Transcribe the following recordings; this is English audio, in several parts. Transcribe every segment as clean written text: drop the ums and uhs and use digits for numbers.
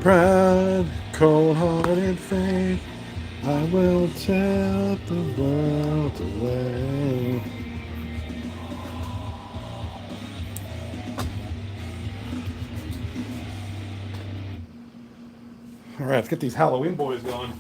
Proud, cold-hearted faith, I will tell the world away. All right, let's get these Halloween boys going.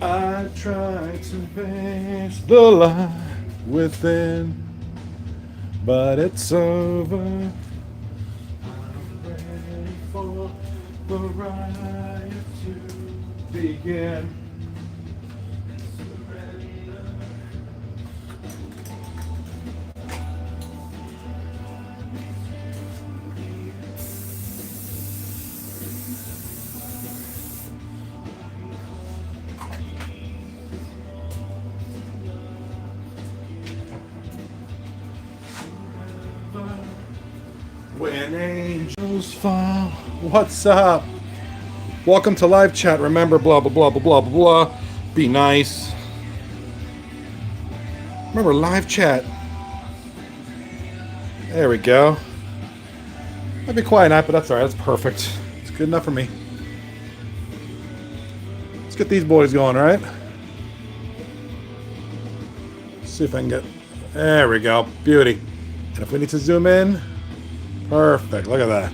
I try to face the lie within, but it's over. I'm ready for the riot to begin. When angels fall. What's up? Welcome to live chat. Remember, blah, blah, blah, blah, blah, blah, blah. Be nice. Remember, live chat. There we go. Might be quiet night, but that's alright. That's perfect. It's good enough for me. Let's get these boys going, alright? See if I can get... There we go. Beauty. And if we need to zoom in... Perfect. Look at that.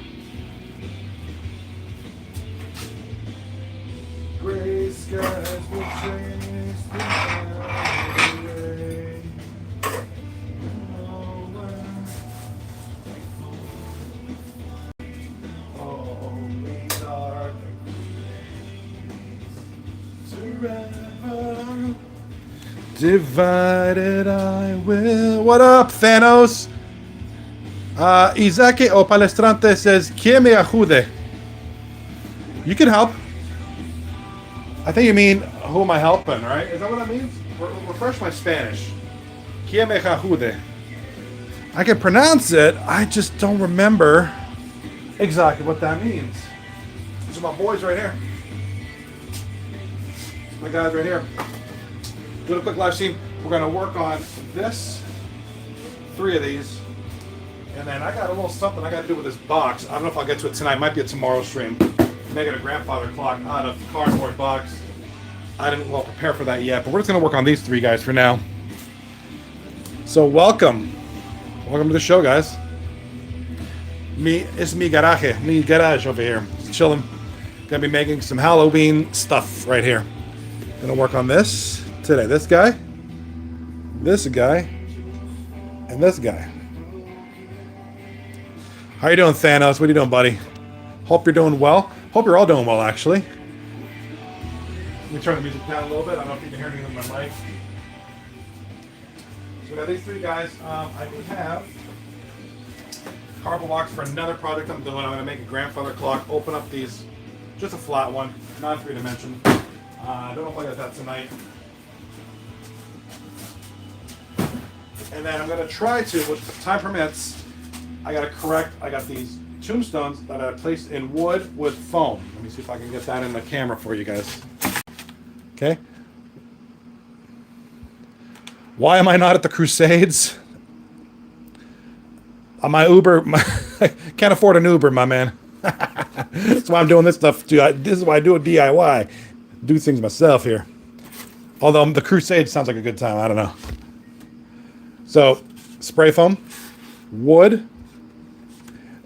Gray skies will chase the away. Only dark forever. Divided I will. What up, Thanos? Isaac O Palestrante says, ¿Quién me ajude? You can help. I think you mean, who am I helping, right? Is that what that means? Refresh my Spanish. ¿Quién me ajude? I can pronounce it, I just don't remember exactly what that means. These are my boys right here. My guys right here. Do a quick live stream. We're going to work on this, 3 of these. And then I got a little something I got to do with this box. I don't know if I'll get to it tonight. It might be a tomorrow stream. Making a grandfather clock out of cardboard box. I didn't well prepare for that yet, but we're just going to work on these 3 guys for now. So welcome. Welcome to the show, guys. It's mi garage over here. Just chilling. Gonna be making some Halloween stuff right here. Gonna work on this today. This guy, and this guy. How you doing, Thanos? What are you doing, buddy? Hope you're doing well. Hope you're all doing well, actually. Let me turn the music down a little bit. I don't know if you can hear me with my mic. So we got these 3 guys. I do have cardboard box for another project I'm doing. I'm going to make a grandfather clock. Open up these, just a flat one, non 3-dimensional. I don't know if I got that tonight. And then I'm going to try to, if time permits, I got these tombstones that I placed in wood with foam. Let me see if I can get that in the camera for you guys. Okay. Why am I not at the Crusades? My Uber, I can't afford an Uber, my man. That's why I'm doing this stuff too. This is why I do a DIY. Do things myself here. Although the Crusade sounds like a good time. I don't know. So, spray foam, wood.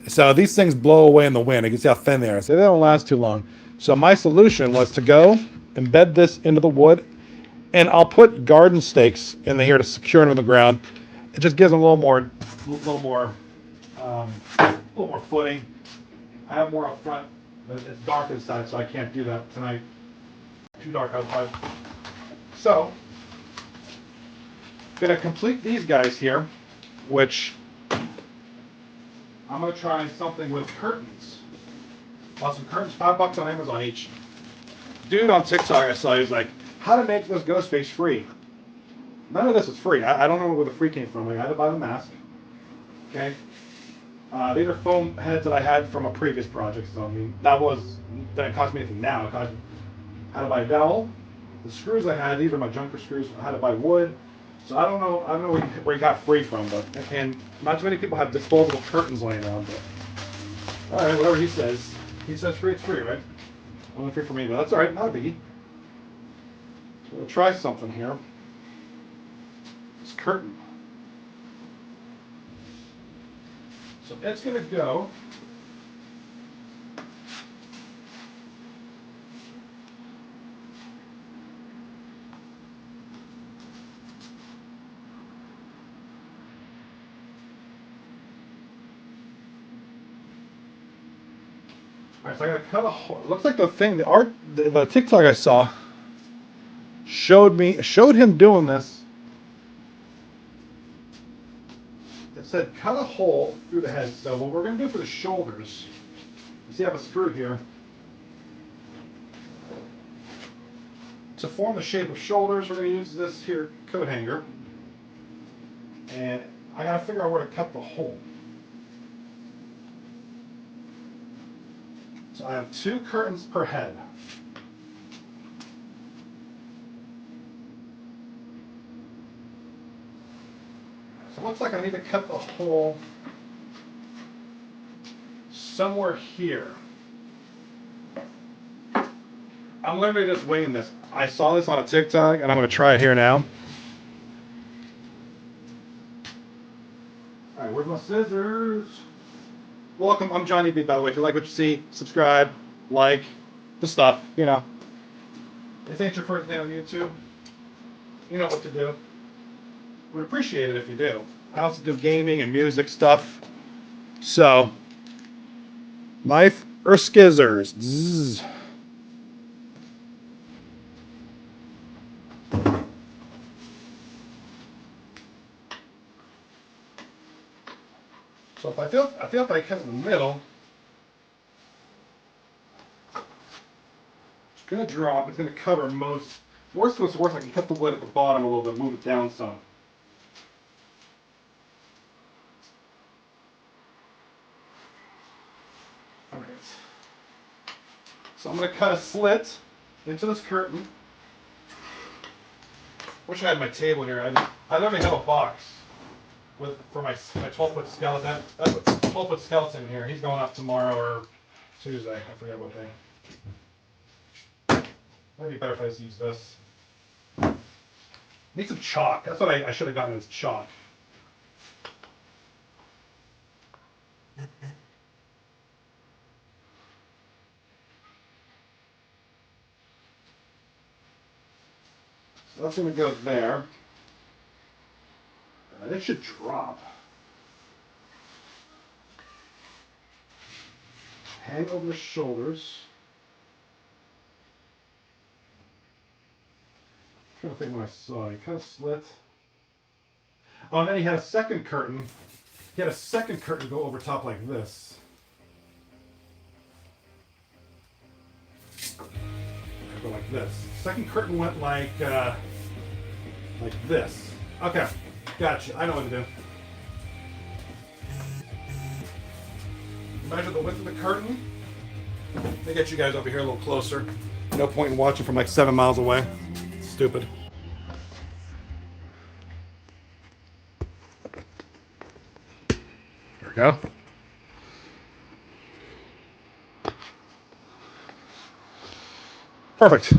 So these things blow away in the wind. You can see how thin they are. So they don't last too long. So my solution was to go embed this into the wood, and I'll put garden stakes in here to secure it on the ground. It just gives them a little more footing. I have more up front, but it's dark inside, so I can't do that tonight. Too dark outside. So, gonna complete these guys here, which I'm gonna try something with curtains. Bought some curtains, $5 on Amazon each. dude on TikTok I saw, he was like, how to make this ghost face free. None of this is free. I don't know where the free came from. Like, I had to buy the mask. Okay. These are foam heads that I had from a previous project. So, I mean, that didn't cost me anything now. I had to buy a dowel. The screws I had, these are my junker screws. I had to buy wood. So I don't know where you got free from, but, and not too many people have disposable curtains laying around, but, all right, whatever he says. He says free, it's free, right? Only free for me, but that's all right, not a biggie. So we'll try something here. This curtain. So it's gonna go. All right, so I gotta cut a hole. It looks like the TikTok I saw showed him doing this. It said cut a hole through the head. So what we're gonna do for the shoulders, you see I have a screw here. To form the shape of shoulders, we're gonna use this here coat hanger. And I gotta figure out where to cut the hole. So I have 2 curtains per head. So it looks like I need to cut the hole somewhere here. I'm literally just winging this. I saw this on a TikTok and I'm going to try it here now. All right, where's my scissors? Welcome, I'm Johnny B, by the way. If you like what you see, subscribe, like, the stuff, you know. If ain't your first day on YouTube, you know what to do. Would appreciate it if you do. I also do gaming and music stuff. So, knife or scissors? Zzz. So if I feel if I cut in the middle, it's gonna drop. It's gonna cover most. Worst comes to worst, I can cut the wood at the bottom a little bit, move it down some. All right. So I'm gonna cut a slit into this curtain. Wish I had my table here. I literally have a box for my 12-foot skeleton. That's a 12-foot skeleton here. He's going up tomorrow or Tuesday. I forget what day. Might be better if I just use this. Need some chalk. That's what I should have gotten, is chalk. So that's going to go there. And it should drop. Hang over the shoulders. I'm trying to think when I saw it. Kind of slit. Oh, and then he had a second curtain. He had a second curtain go over top like this. Go like this. Second curtain went like this. Okay, gotcha. I know what to do. Measure the width of the curtain. Let me get you guys over here a little closer. No point in watching from like 7 miles away. Stupid. There we go. Perfect.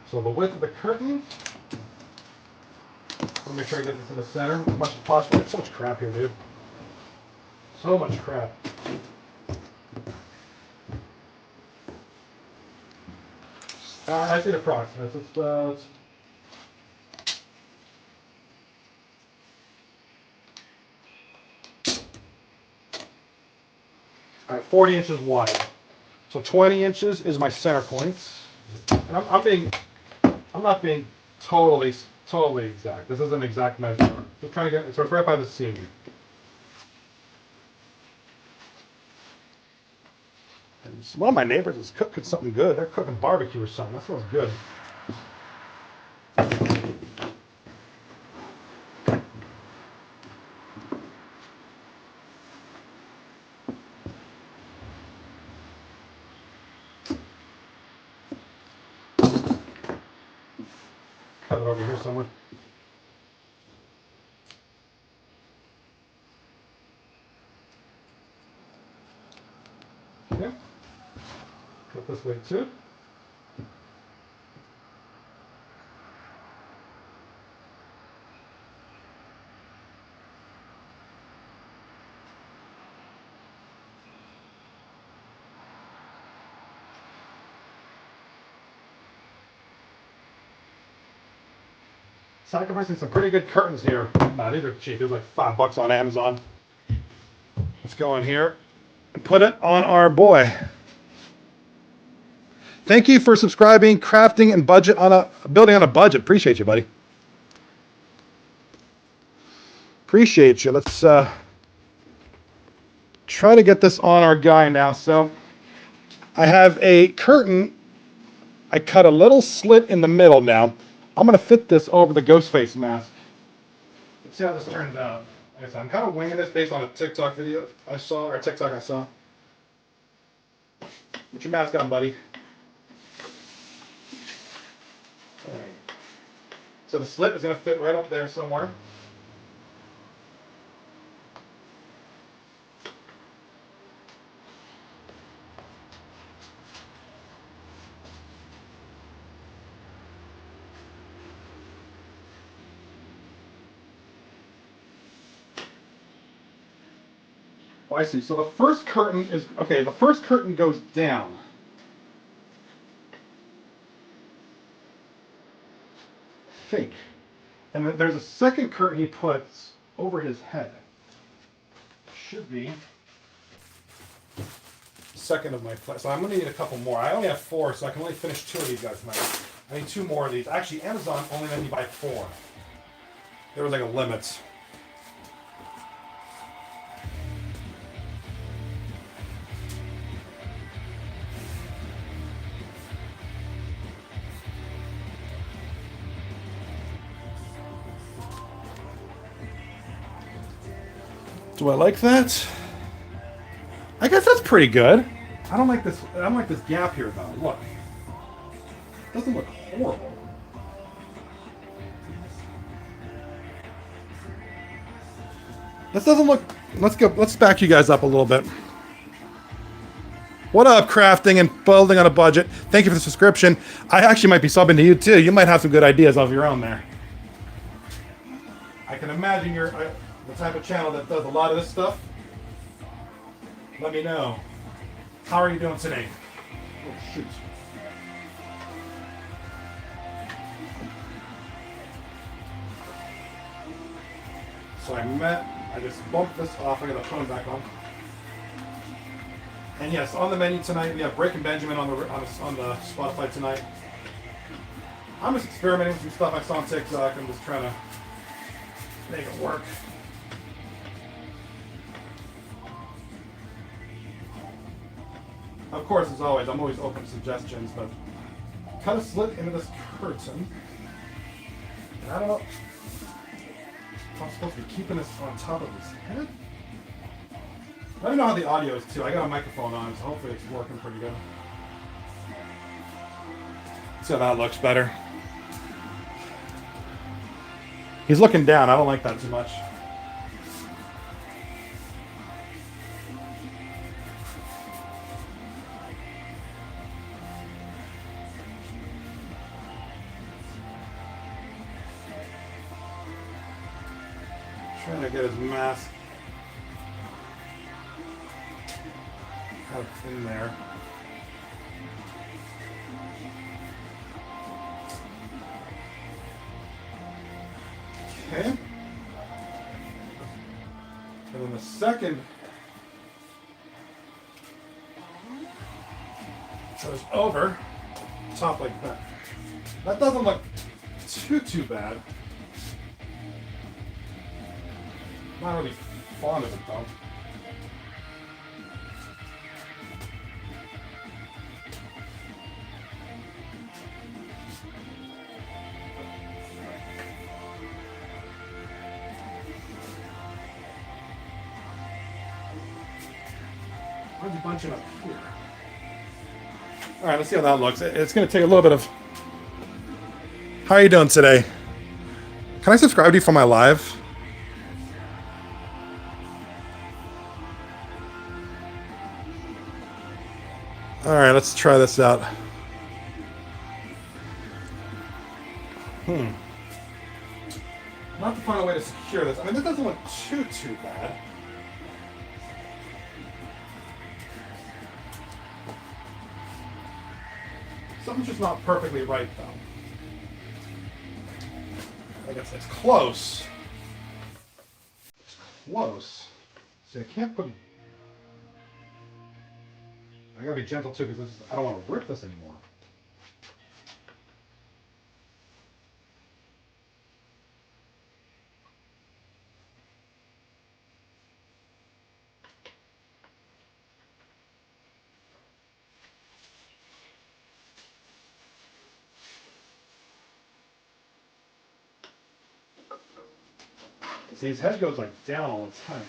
So the width of the curtain. Let me make sure I get this in the center as much as possible. There's so much crap here, dude. So much crap. I see the approximate. Let's all right, 40 inches wide. So 20 inches is my center points. And I'm not being totally exact. This is an exact measure. Just trying to get, so it's right by the seam. And One of my neighbors is cooking something good. They're cooking barbecue or something. That smells good. Cut it over here somewhere. Okay. Cut this way too. Sacrificing some pretty good curtains here. These are cheap. They're like $5 on Amazon. Let's go in here and put it on our boy. Thank you for subscribing, crafting, and budget on a building on a budget. Appreciate you, buddy. Appreciate you. Let's try to get this on our guy now. So I have a curtain. I cut a little slit in the middle now. I'm going to fit this over the ghost face mask. Let's see how this turns out. Like I said, I'm kind of winging this based on a TikTok video I saw, or a TikTok I saw. Get your mask on, buddy. All right. So the slit is going to fit right up there somewhere. Oh, I see. So the first curtain is, okay, the first curtain goes down. I think. And then there's a second curtain he puts over his head. Should be. Second of my plate. So I'm going to need a couple more. I only have 4, so I can only finish 2 of these guys tonight. I need 2 more of these. Actually, Amazon only let me buy 4. There was like a limit. Do I like that? I guess that's pretty good. I don't like this. I don't like this gap here though. Look, it doesn't look horrible. This doesn't look. Let's go. Let's back you guys up a little bit. What up, crafting and building on a budget? Thank you for the subscription. I actually might be subbing to you too. You might have some good ideas of your own there. I can imagine you're the type of channel that does a lot of this stuff. Let me know. How are you doing today? Oh, shoot. So I just bumped this off. I gotta put them back on. And yes, on the menu tonight we have Breaking Benjamin on the Spotify tonight. I'm just experimenting with some stuff I saw on TikTok. I'm just trying to make it work. Of course, as always, I'm always open to suggestions, but cut a slit into this curtain. And I don't know if I'm supposed to be keeping this on top of his head. Let me know how the audio is too. I got a microphone on, so hopefully it's working pretty good. See how that looks better. He's looking down. I don't like that too much. Trying to get his mask out in there. Okay. And then the second goes over top like that. That doesn't look too bad. Not really fond of it though. Why are you bunching up here? All right, let's see how that looks. It's going to take a little bit of. How are you doing today? Can I subscribe to you for my live? All right, let's try this out. Not to find a way to secure this. I mean, this doesn't look too bad. Something's just not perfectly right, though. I guess it's close. It's close. See, I can't put. I gotta be gentle too, because I don't want to rip this anymore. See, his head goes like down all the time.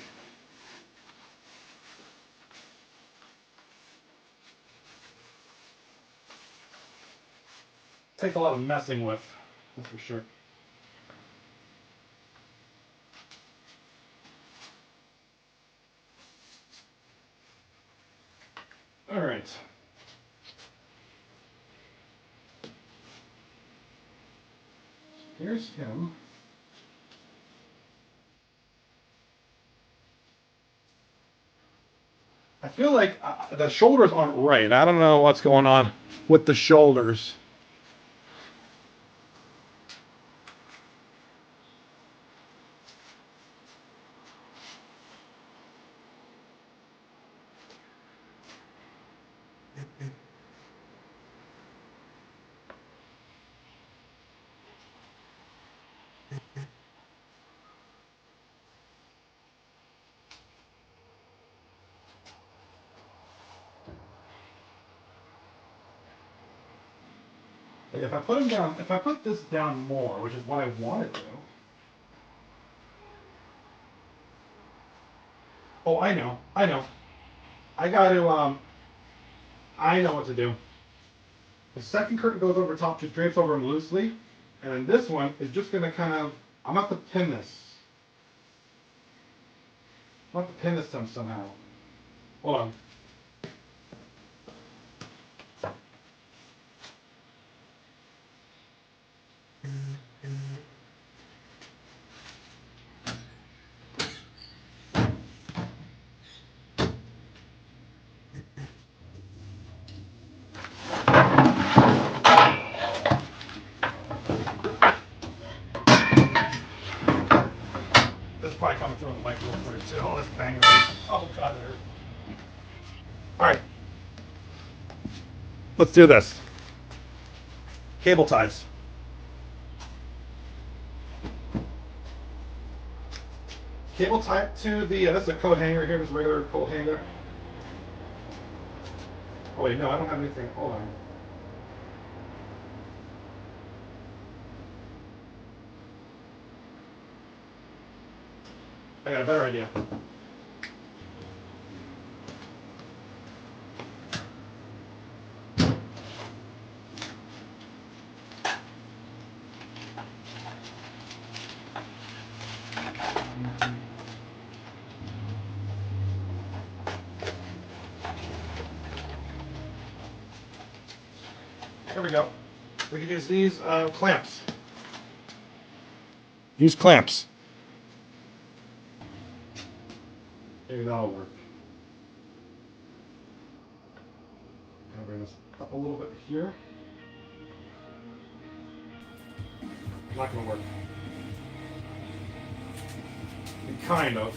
Takes a lot of messing with, that's for sure. All right. Here's him. I feel like the shoulders aren't right. I don't know what's going on with the shoulders. Like if I put him down, if I put this down more, which is what I want to do. Oh, I know. I got to, I know what to do. The second curtain goes over top, just drapes over him loosely. And then this one is just going to kind of, I'm going to have to pin this. I'm going to have to pin this to him somehow. Hold on. This is probably coming through on the mic real quick too. Oh, this banger. Oh, God, it hurt. All right. Let's do this. Cable ties. Cable tie to the, this is a coat hanger here, just a regular coat hanger. Oh wait, no, I don't have anything. Hold on. I got a better idea. Here we go. We can use these clamps. Use clamps. Maybe that'll work. I'll bring this up a little bit here. Not gonna work. Kind of.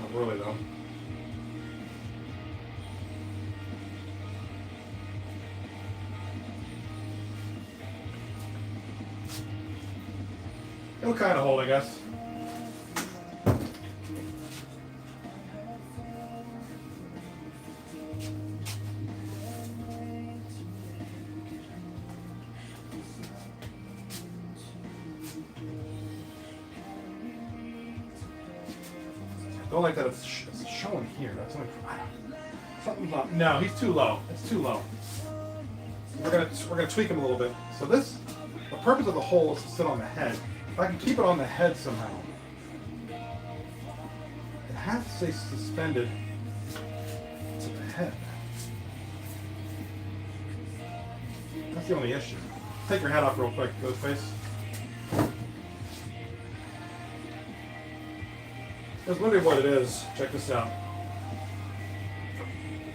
Not really though. It'll kind of hold, I guess. I don't like that it's showing here. That's only. Something's not. No, he's too low. It's too low. We're gonna tweak him a little bit. So this, the purpose of the hole is to sit on the head. If I can keep it on the head somehow, it has to stay suspended to the head. That's the only issue. Take your hat off real quick, Ghostface. That's literally what it is. Check this out.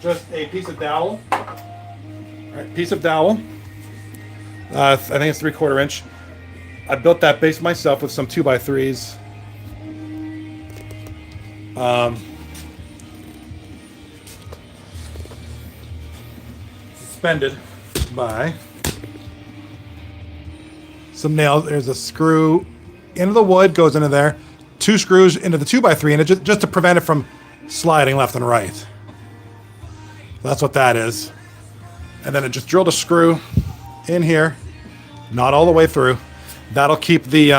Just a piece of dowel. All right, piece of dowel. I think it's 3/4 inch. I built that base myself with some 2x3s. Suspended by some nails. There's a screw into the wood, goes into there. 2 screws into the 2x3, and it just to prevent it from sliding left and right. That's what that is. And then it just drilled a screw in here, not all the way through. That'll keep the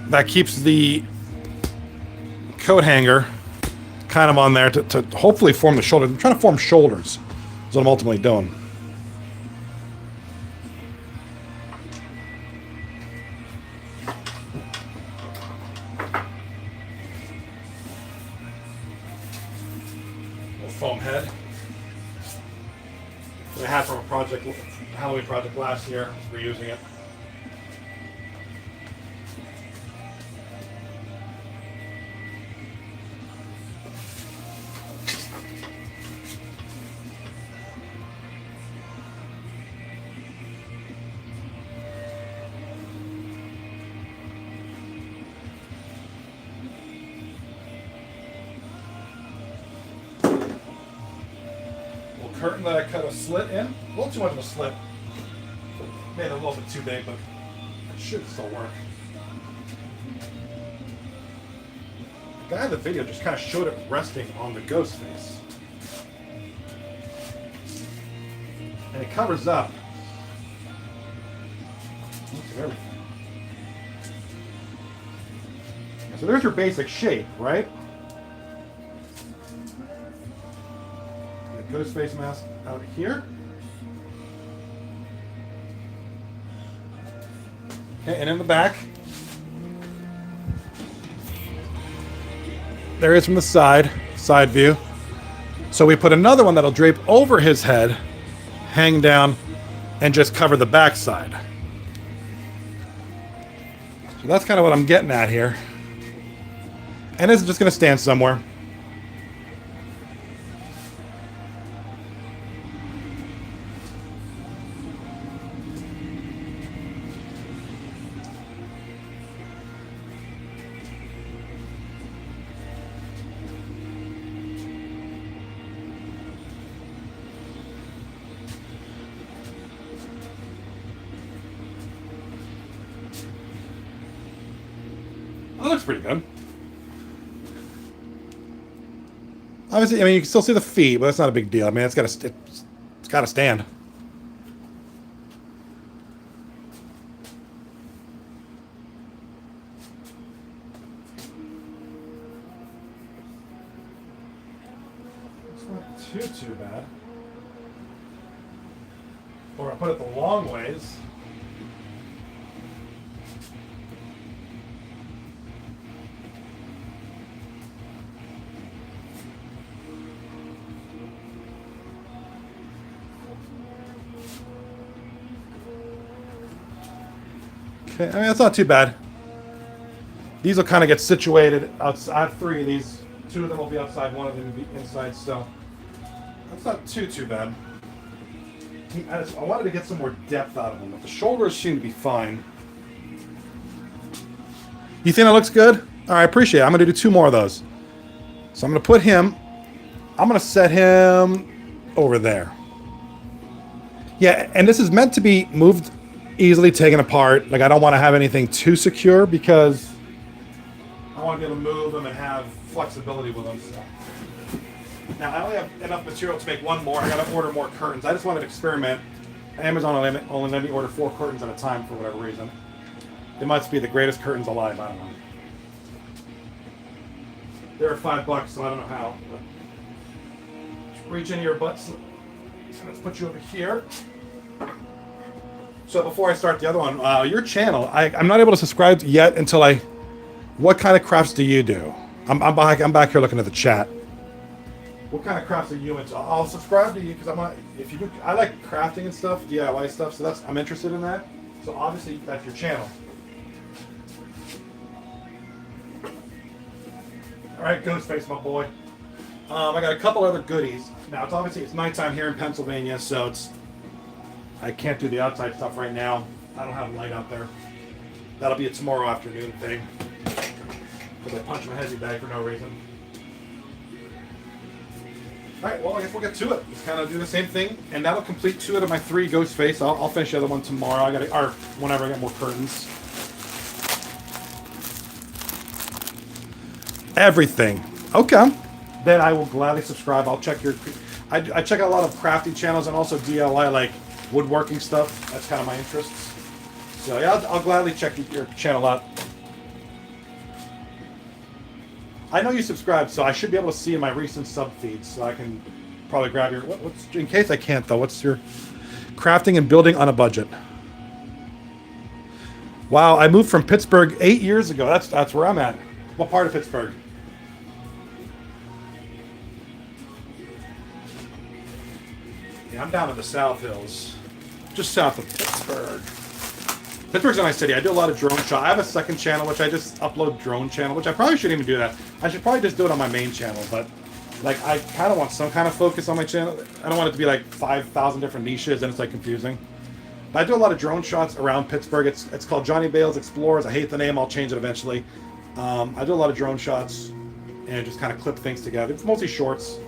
that keeps the coat hanger kind of on there to hopefully form the shoulder. I'm trying to form shoulders. That's what I'm ultimately doing. Foam head. I had from a project, Halloween project last year. Reusing it. Curtain that I cut a slit in. A little too much of a slit. Made it a little bit too big, but it should still work. The guy in the video just kind of showed it resting on the ghost face. And it covers up most of everything. So there's your basic shape, right? Ghost face mask out here. Okay, and in the back, there is from the side view. So we put another one that'll drape over his head, hang down, and just cover the back side. So that's kind of what I'm getting at here. And this is just going to stand somewhere. That looks pretty good. Obviously, I mean, you can still see the feet, but that's not a big deal. I mean, it's got to stand. It's not too bad. Or I put it the long ways. I mean, that's not too bad. These will kind of get situated outside. I have 3 of these. 2 of them will be outside, 1 of them will be inside, so that's not too bad. I wanted to get some more depth out of them, but the shoulders seem to be fine. You think that looks good? All right, I appreciate it. I'm going to do 2 more of those. So I'm going to put him, I'm going to set him over there. Yeah, and this is meant to be moved easily, taken apart. Like, I don't want to have anything too secure because I want to be able to move them and have flexibility with them. So. Now, I only have enough material to make 1 more. I got to order more curtains. I just wanted to experiment. Amazon only let me order 4 curtains at a time for whatever reason. They must be the greatest curtains alive. I don't know. They're $5, so I don't know how. But reach into your butt. So let's put you over here. So before I start the other one, your channel, I'm not able to subscribe yet until I. What kind of crafts do you do? I'm back here looking at the chat. What kind of crafts are you into? I'll subscribe to you because if you do, I like crafting and stuff, DIY stuff. So I'm interested in that. So obviously that's your channel. All right, Ghostface, my boy. I got a couple other goodies. Now it's nighttime here in Pennsylvania, so I can't do the outside stuff right now. I don't have a light out there. That'll be a tomorrow afternoon thing. Because I punched my hezzy bag for no reason. Alright, well I guess we'll get to it. Let's kind of do the same thing. And that'll complete 2 out of my 3 Ghostface. I'll finish the other one tomorrow. Or whenever I get more curtains. Everything. Okay. Then I will gladly subscribe. I'll check your... I check out a lot of crafting channels and also DIY, like woodworking stuff. That's kind of my interests. So yeah, I'll gladly check your channel out. I know you subscribed, so I should be able to see in my recent sub feeds, so I can probably grab your... What's in case I can't, though, what's your... Crafting and building on a budget. Wow, I moved from Pittsburgh 8 years ago. That's where I'm at. What part of Pittsburgh? Yeah, I'm down in the South Hills. Just south of Pittsburgh. Pittsburgh's a nice city. I do a lot of drone shot. I have a second channel, which I just upload drone channel, which I probably shouldn't even do that. I should probably just do it on my main channel, but like I kind of want some kind of focus on my channel. I don't want it to be like 5,000 different niches and it's like confusing. But I do a lot of drone shots around Pittsburgh. It's called Johnny Bales Explorers. I hate the name. I'll change it eventually. I do a lot of drone shots and just kind of clip things together. It's mostly shorts.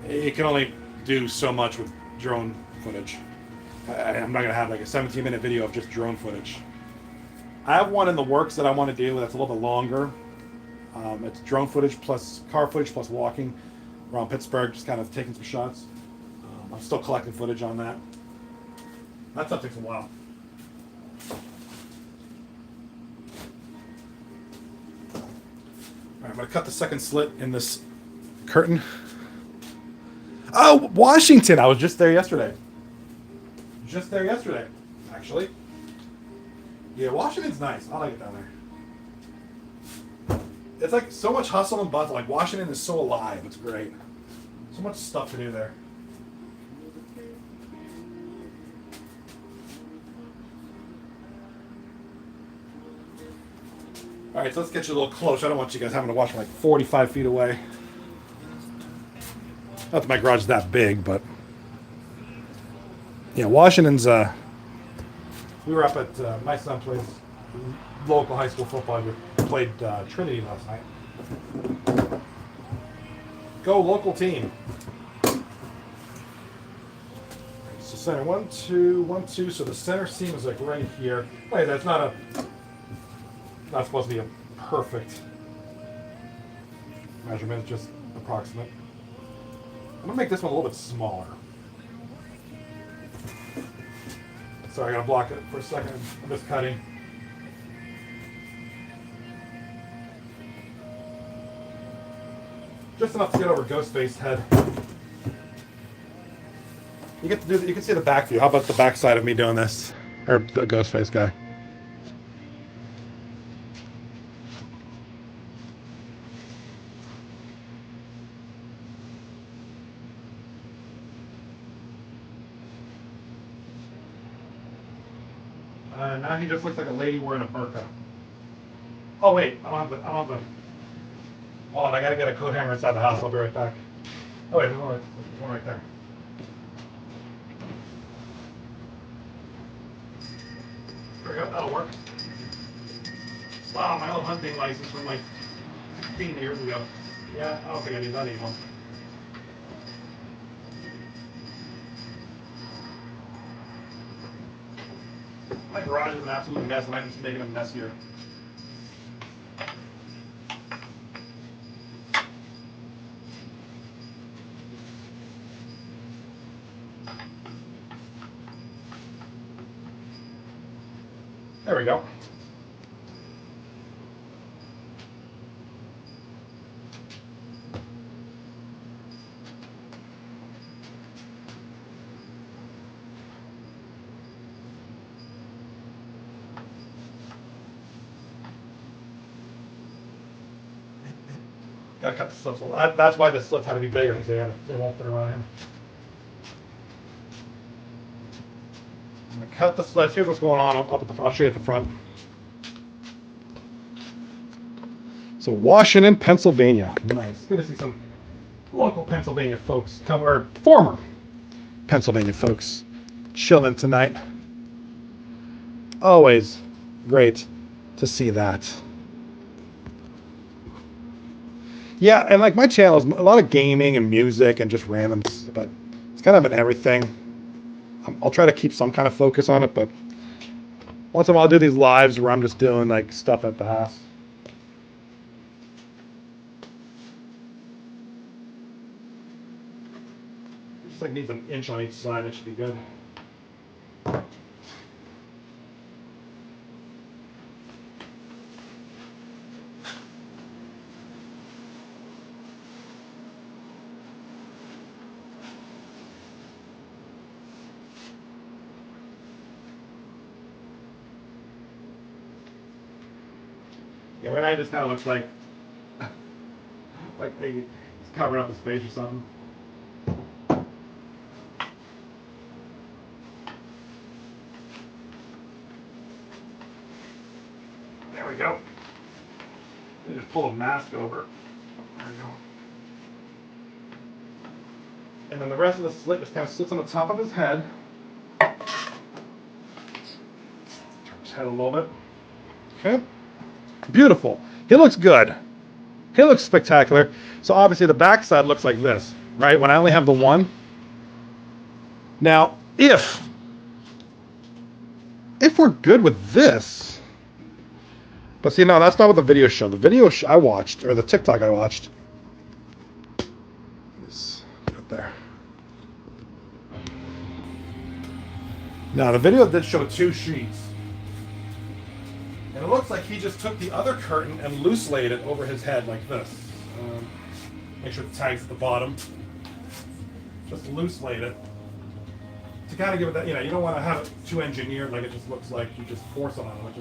You can only do so much with drone footage. I'm not going to have like a 17-minute video of just drone footage. I have one in the works that I want to do that's a little bit longer. It's drone footage plus car footage plus walking around Pittsburgh, just kind of taking some shots. I'm still collecting footage on that. That stuff takes a while. All right, I'm going to cut the second slit in this curtain. Oh, Washington! I was just there yesterday. Actually. Yeah, Washington's nice. I like it down there. It's like so much hustle and bustle. Like Washington is so alive. It's great. So much stuff to do there. All right, so let's get you a little close. I don't want you guys having to watch from like 45 feet away. Not that my garage is that big, but yeah, Washington's. We were up at my son plays local high school football. We played Trinity last night. Go local team. So center 1, 2, 1, 2. So the center seam is like right here. Wait, that's not supposed to be a perfect measurement. It's just approximate. I'm gonna make this one a little bit smaller. Sorry, I gotta block it for a second. I'm just cutting. Just enough to get over Ghostface's head. You get to do. You can see the back view. How about the back side of me doing this, or the Ghostface guy? Now he just looks like a lady wearing a burqa. Oh wait, I'm on the. Hold on, I gotta get a coat hanger inside the house. I'll be right back. Oh wait, there's one right there. There we go. That'll work. Wow, my old hunting license from like 15 years ago. Yeah, I don't think I need that anymore. My garage is an absolute mess, and I'm just making it messier. There we go. Gotta cut the slips a lot. That's why the slips had to be bigger, because they won't fit around him. I'm gonna cut the slips. Here's what's going on up at the front. I'll show you at the front. So Washington, Pennsylvania. Nice. Good to see some local Pennsylvania folks come, or former Pennsylvania folks chilling tonight. Always great to see that. Yeah, and like my channel is a lot of gaming and music and just random, but it's kind of an everything. I'll try to keep some kind of focus on it, but once in a while I'll do these lives where I'm just doing like stuff at the house. Just like needs an inch on each side, it should be good. Yeah, right now it just kind of looks like he's covering up his face or something. There we go. Just pull a mask over. There we go. And then the rest of the slit just kind of sits on the top of his head. Turn his head a little bit. Okay. Beautiful. He looks good. He looks spectacular. So obviously the back side looks like this, right? When I only have the one. Now, if we're good with this, but see, no, that's not what the video showed. The video I watched, or the TikTok I watched, is right there. Now the video did show 2 sheets. And it looks like he just took the other curtain and loose laid it over his head like this. Make sure the tag's at the bottom. Just loose laid it. To kind of give it that, you don't want to have it too engineered like it just looks like you just force it on him.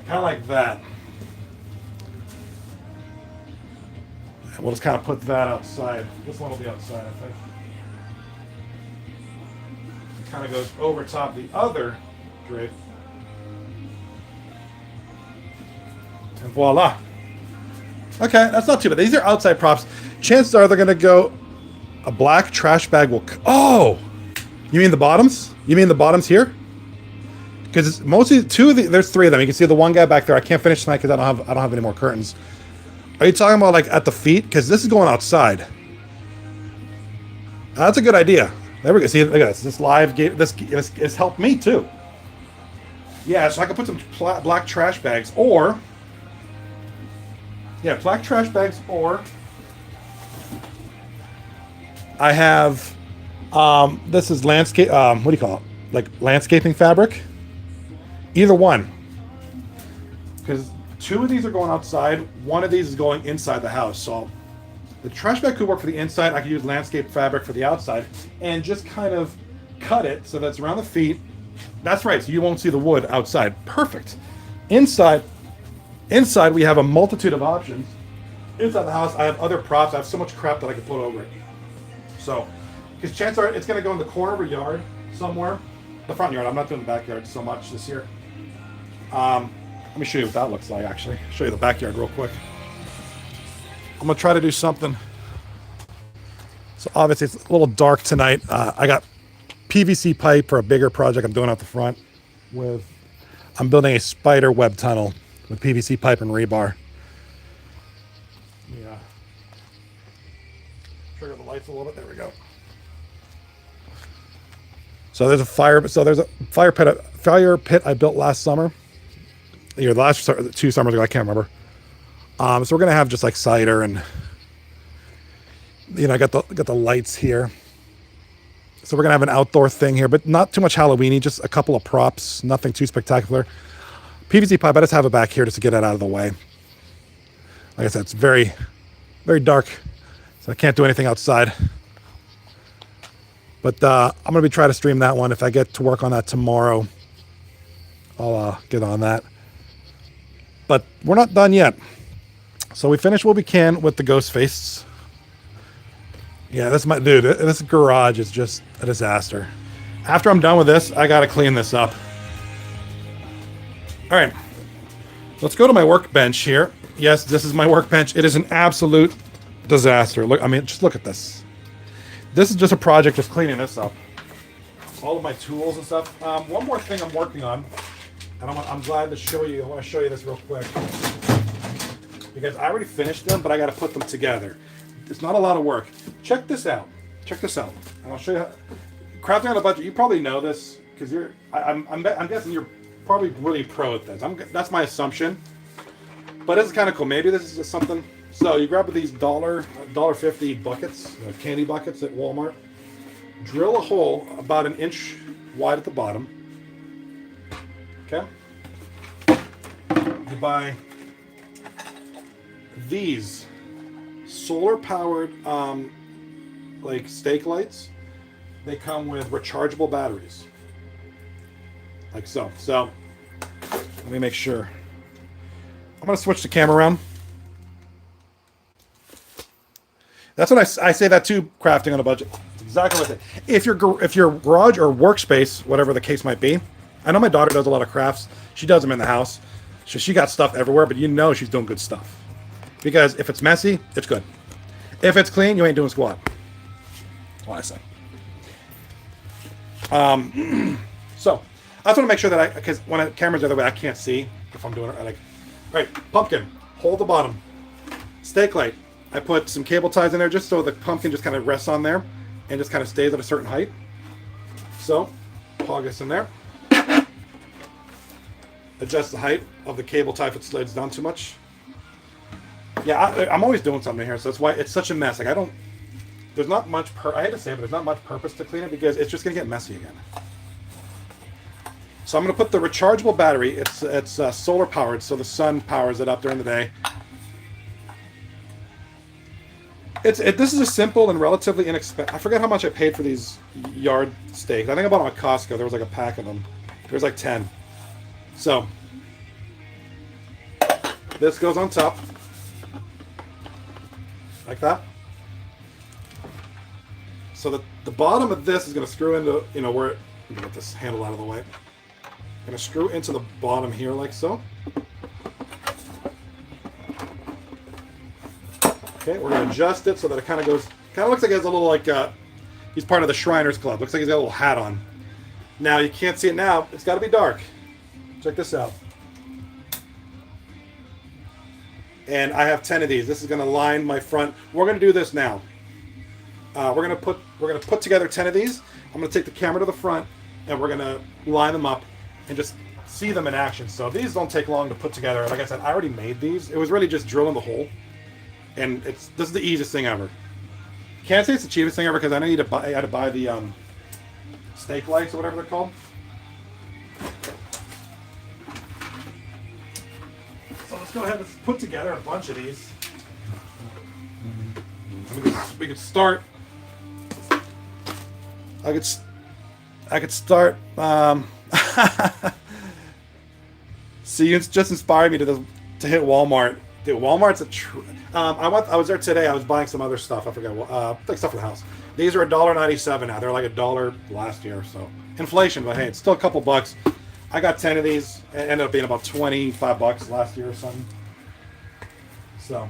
Kind of like that. And we'll just kind of put that outside. This one will be outside, I think. Kind of goes over top the other drape. And voila. Okay, that's not too bad. These are outside props. Chances are they're going to go, a black trash bag will, oh! You mean the bottoms? You mean the bottoms here? Because it's mostly there's 3 of them. You can see the one guy back there. I can't finish tonight because I don't have any more curtains. Are you talking about like at the feet? Because this is going outside. That's a good idea. There we go. See, look at this. This live gate. This has helped me too. Yeah, so I can put some black trash bags, or black trash bags, or I have this is landscape. What do you call it? Like landscaping fabric. Either one, because 2 of these are going outside. 1 of these is going inside the house. So the trash bag could work for the inside. I could use landscape fabric for the outside and just kind of cut it so that's around the feet. That's right, so you won't see the wood outside. Perfect. Inside we have a multitude of options. Inside the house, I have other props. I have so much crap that I can put over it. So, because chances are it's going to go in the corner of a yard somewhere. The front yard. I'm not doing the backyard so much this year. Let me show you what that looks like, actually. Show you the backyard real quick. I'm going to try to do something. So obviously it's a little dark tonight. I got PVC pipe for a bigger project I'm doing out the front. I'm building a spider web tunnel with PVC pipe and rebar. Yeah. Trigger the lights a little bit. There we go. So there's a fire pit I built last summer. The last 2 summers ago, I can't remember. So we're gonna have just like cider and I got the lights here. So we're gonna have an outdoor thing here, but not too much Halloweeny, just a couple of props, nothing too spectacular. PVC pipe, I just have it back here just to get it out of the way. Like I said, it's very, very dark, so I can't do anything outside. But I'm gonna be trying to stream that one. If I get to work on that tomorrow, I'll get on that. But we're not done yet. So we finish what we can with the ghost face. Yeah, this my dude. This garage is just a disaster. After I'm done with this, I gotta clean this up. All right, let's go to my workbench here. Yes, this is my workbench. It is an absolute disaster. Look, I mean, just look at this. This is just a project, just cleaning this up. All of my tools and stuff. One more thing I'm working on, and I'm glad to show you. I want to show you this real quick because I already finished them, but I got to put them together. It's not a lot of work. Check this out. Check this out. And I'll show you. Crafting on a budget. You probably know this because you're. I'm guessing you're probably really pro at this. That's my assumption. But this is kind of cool. Maybe this is just something. So you grab these $1.50 buckets, candy buckets at Walmart. Drill a hole about 1 inch wide at the bottom. Okay. You buy these solar-powered like stake lights. They come with rechargeable batteries, like so. So let me make sure. I'm gonna switch the camera around. That's what I say that too. Crafting on a budget. Exactly what I say. If your garage or workspace, whatever the case might be, I know my daughter does a lot of crafts. She does them in the house. So she got stuff everywhere, but you know she's doing good stuff. Because if it's messy, it's good. If it's clean, you ain't doing squat. That's what I say. So I just want to make sure that because when the camera's the other way, I can't see if I'm doing it. Like, right, pumpkin, hold the bottom. Stake light. I put some cable ties in there just so the pumpkin just kind of rests on there and just kind of stays at a certain height. So, plug this in there. Adjust the height of the cable tie if it slides down too much. Yeah, I'm always doing something here, so that's why it's such a mess. Like there's not much. I hate to say it, but there's not much purpose to clean it because it's just gonna get messy again. So I'm gonna put the rechargeable battery. It's solar powered, so the sun powers it up during the day. This is a simple and relatively inexpensive. I forget how much I paid for these yard stakes. I think I bought them at Costco. There was like a pack of them. There was like 10. So this goes on top, like that. So the bottom of this is going to screw into, where, let me get this handle out of the way. Going to screw into the bottom here like so. Okay, we're going to adjust it so that it kind of looks like it has a little, he's part of the Shriners Club. Looks like he's got a little hat on. Now, you can't see it now. It's got to be dark. Check this out. And I have 10 of these. This is going to line my front. We're going to do this now. We're going to put together 10 of these. I'm going to take the camera to the front, and we're going to line them up and just see them in action. So these don't take long to put together. Like I said, I already made these. It was really just drilling the hole. And this is the easiest thing ever. Can't say it's the cheapest thing ever because I know I had to buy the stake lights or whatever they're called. So let's go ahead and put together a bunch of these. We could start. I could start. See, you just inspired me to hit Walmart. Dude, Walmart's I was there today. I was buying some other stuff. I forget like stuff for the house. These are $1.97 now. They're like $1 last year. So inflation, but hey, it's still a couple bucks. I got 10 of these. It ended up being about 25 bucks last year or something. So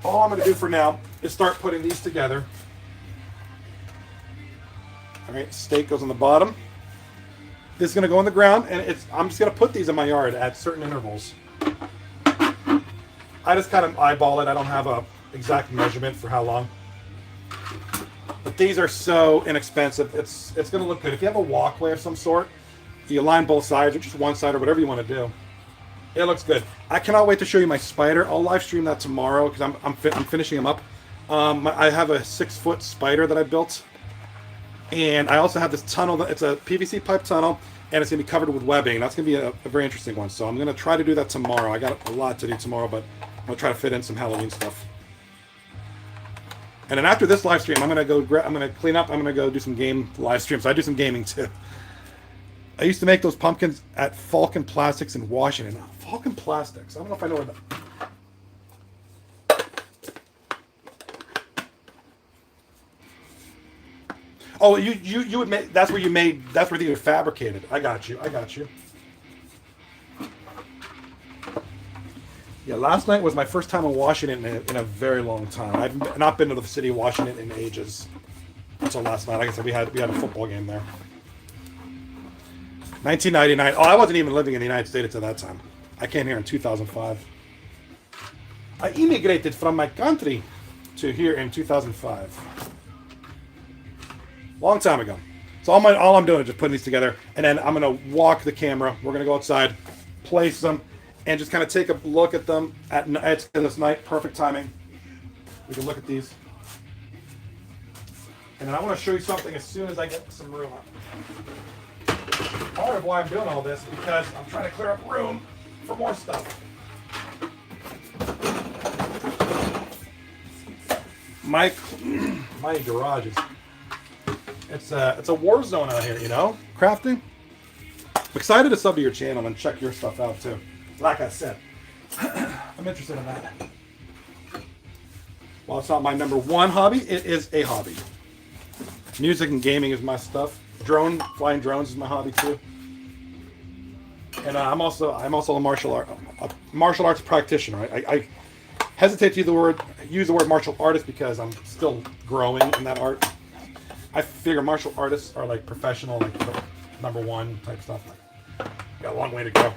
all I'm going to do for now is start putting these together. All right, stake goes on the bottom. This is going to go on the ground, and I'm just going to put these in my yard at certain intervals. I just kind of eyeball it. I don't have a exact measurement for how long. But these are so inexpensive. It's going to look good. If you have a walkway of some sort, you line both sides or just one side or whatever you want to do. It looks good. I cannot wait to show you my spider. I'll live stream that tomorrow because I'm finishing them up. I have a 6-foot spider that I built. And I also have this tunnel. It's a PVC pipe tunnel, and it's going to be covered with webbing. That's going to be a very interesting one. So I'm going to try to do that tomorrow. I got a lot to do tomorrow, but I'm going to try to fit in some Halloween stuff. And then after this live stream, I'm going to clean up. I'm going to go do some game live streams. So I do some gaming too. I used to make those pumpkins at Falcon Plastics in Washington. Falcon Plastics. I don't know if I know where that. Oh, you would make. That's where you made. That's where you fabricated. I got you. I got you. Yeah, last night was my first time in Washington in a very long time. I've not been to the city of Washington in ages until last night. Like I said, we had a football game there. 1999. Oh, I wasn't even living in the United States at that time. I came here in 2005. I immigrated from my country to here in 2005. Long time ago. So all I'm doing is just putting these together, and then I'm gonna walk the camera. We're gonna go outside, place them, and just kind of take a look at them at this night. Perfect timing. We can look at these, and then I want to show you something as soon as I get some room. Part of why I'm doing all this is because I'm trying to clear up room for more stuff. My garage is it's a war zone out here, you know, crafting. I'm excited to sub to your channel and check your stuff out too. Like I said, I'm interested in that. While it's not my number one hobby, it is a hobby. Music and gaming is my stuff. Flying drones is my hobby too. And I'm also a martial arts practitioner. I hesitate to use the word martial artist because I'm still growing in that art. I figure martial artists are like professional, like number one type stuff. Got a long way to go.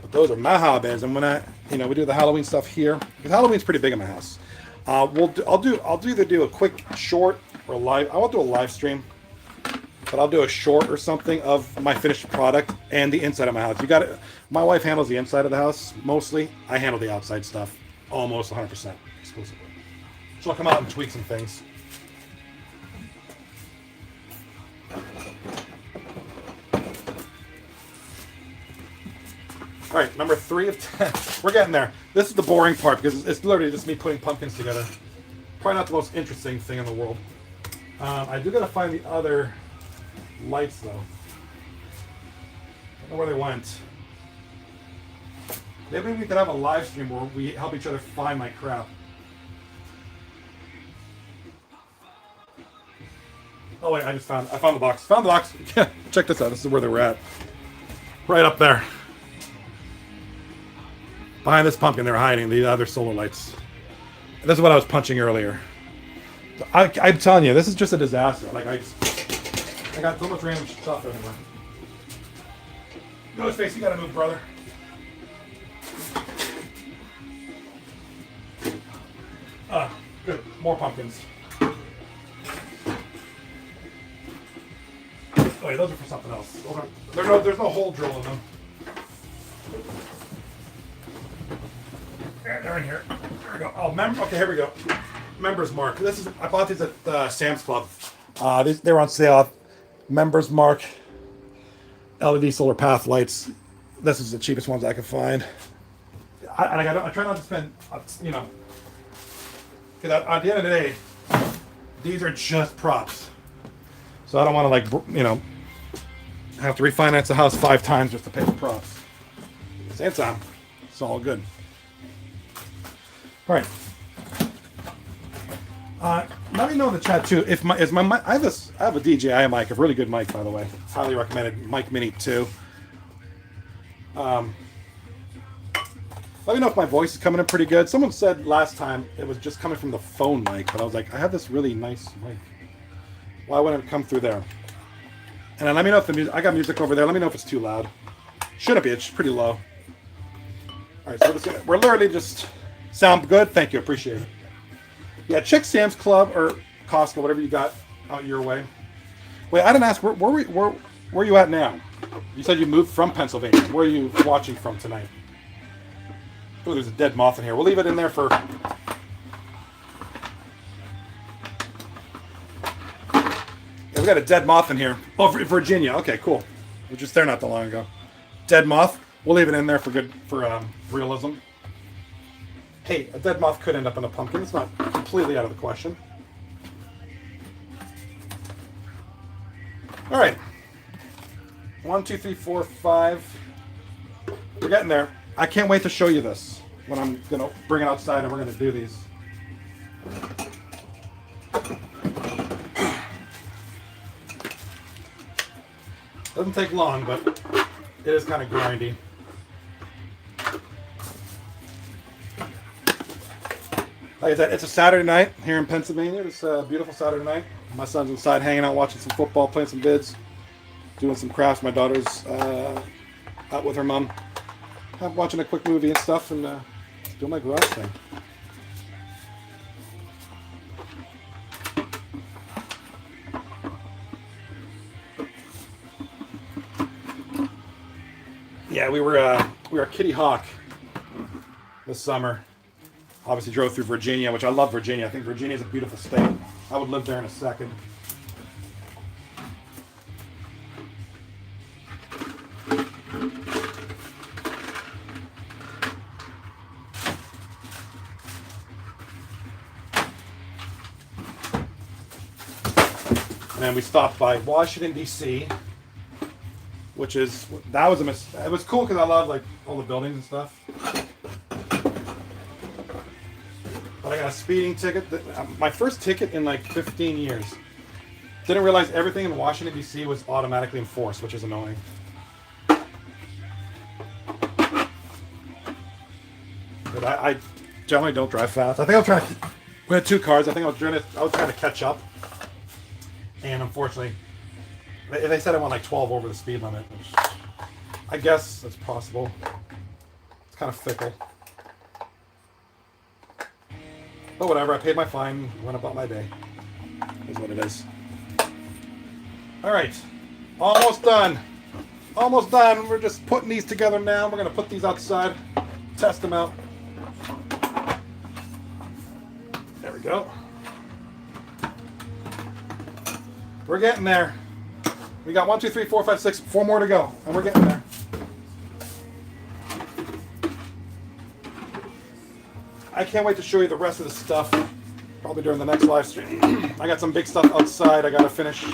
But those are my hobbies, and when we do the Halloween stuff here, because Halloween's pretty big in my house. I'll either do a quick short or a live. I won't do a live stream, but I'll do a short or something of my finished product and the inside of my house. My wife handles the inside of the house mostly. I handle the outside stuff almost 100% exclusively. She'll come out and tweak some things. All right, number 3 of 10. We're getting there. This is the boring part because it's literally just me putting pumpkins together. Probably not the most interesting thing in the world. I do gotta find the other lights though. I don't know where they went. Maybe we could have a live stream where we help each other find my crap. Oh wait, I found the box. Found the box. Yeah, check this out. This is where they were at. Right up there. Behind this pumpkin, they're hiding the other solar lights. This is what I was punching earlier. I'm telling you, this is just a disaster. Like I got so much random stuff everywhere. Ghostface, you gotta move, brother. Good. More pumpkins. Oh wait, those are for something else. There's no hole drill in them. They're in here. There we go. Oh, okay, here we go. Members Mark. I bought these at Sam's Club. They were on sale. Members Mark LED solar path lights. This is the cheapest ones I could find. I try not to spend, because at the end of the day, these are just props. So I don't want to have to refinance the house 5 times just to pay for props. Same time, it's all good. All right. Let me know in the chat too if my mic. I have a DJI mic, a really good mic by the way. Highly recommended. Mic Mini 2. Let me know if my voice is coming in pretty good. Someone said last time it was just coming from the phone mic, but I was like, I have this really nice mic. Why wouldn't it come through there? And then let me know if the music. I got music over there. Let me know if it's too loud. Shouldn't be. It's pretty low. All right, so we're literally just sound good. Thank you. Appreciate it. Yeah, check Sam's Club or Costco, whatever you got out your way. Wait, I didn't ask, where are you at now? You said you moved from Pennsylvania. Where are you watching from tonight? Oh, there's a dead moth in here. We'll leave it in there for... Yeah, we got a dead moth in here. Oh, Virginia. Okay, cool. We were just there not that long ago. Dead moth. We'll leave it in there for realism. Hey, a dead moth could end up in a pumpkin. It's not completely out of the question. All right. 1, 2, 3, 4, 5. We're getting there. I can't wait to show you this when I'm gonna bring it outside and we're gonna do these. Doesn't take long, but it is kind of grindy. Like I said, it's a Saturday night here in Pennsylvania. It's a beautiful Saturday night. My son's inside hanging out, watching some football, playing some vids, doing some crafts. My daughter's out with her mom. I'm watching a quick movie and stuff and doing my garage thing. Yeah, we were at Kitty Hawk this summer. Obviously drove through Virginia, which I love Virginia. I think Virginia is a beautiful state. I would live there in a second. And then we stopped by Washington, D.C., which is, that was it was cool because I love like all the buildings and stuff. But I got a speeding ticket, my first ticket in like 15 years. Didn't realize everything in Washington, D.C. was automatically enforced, which is annoying. But I generally don't drive fast. I think we had 2 cars. I think I was trying to catch up. And unfortunately, they said I went like 12 over the speed limit, which I guess that's possible. It's kind of fickle. But whatever, I paid my fine, went about my day. Is what it is. Alright, almost done. Almost done. We're just putting these together now. We're going to put these outside, test them out. There we go. We're getting there. We got 1, 2, 3, 4, 5, 6, 4 more to go, and we're getting there. I can't wait to show you the rest of the stuff, probably during the next live stream. I got some big stuff outside I gotta finish.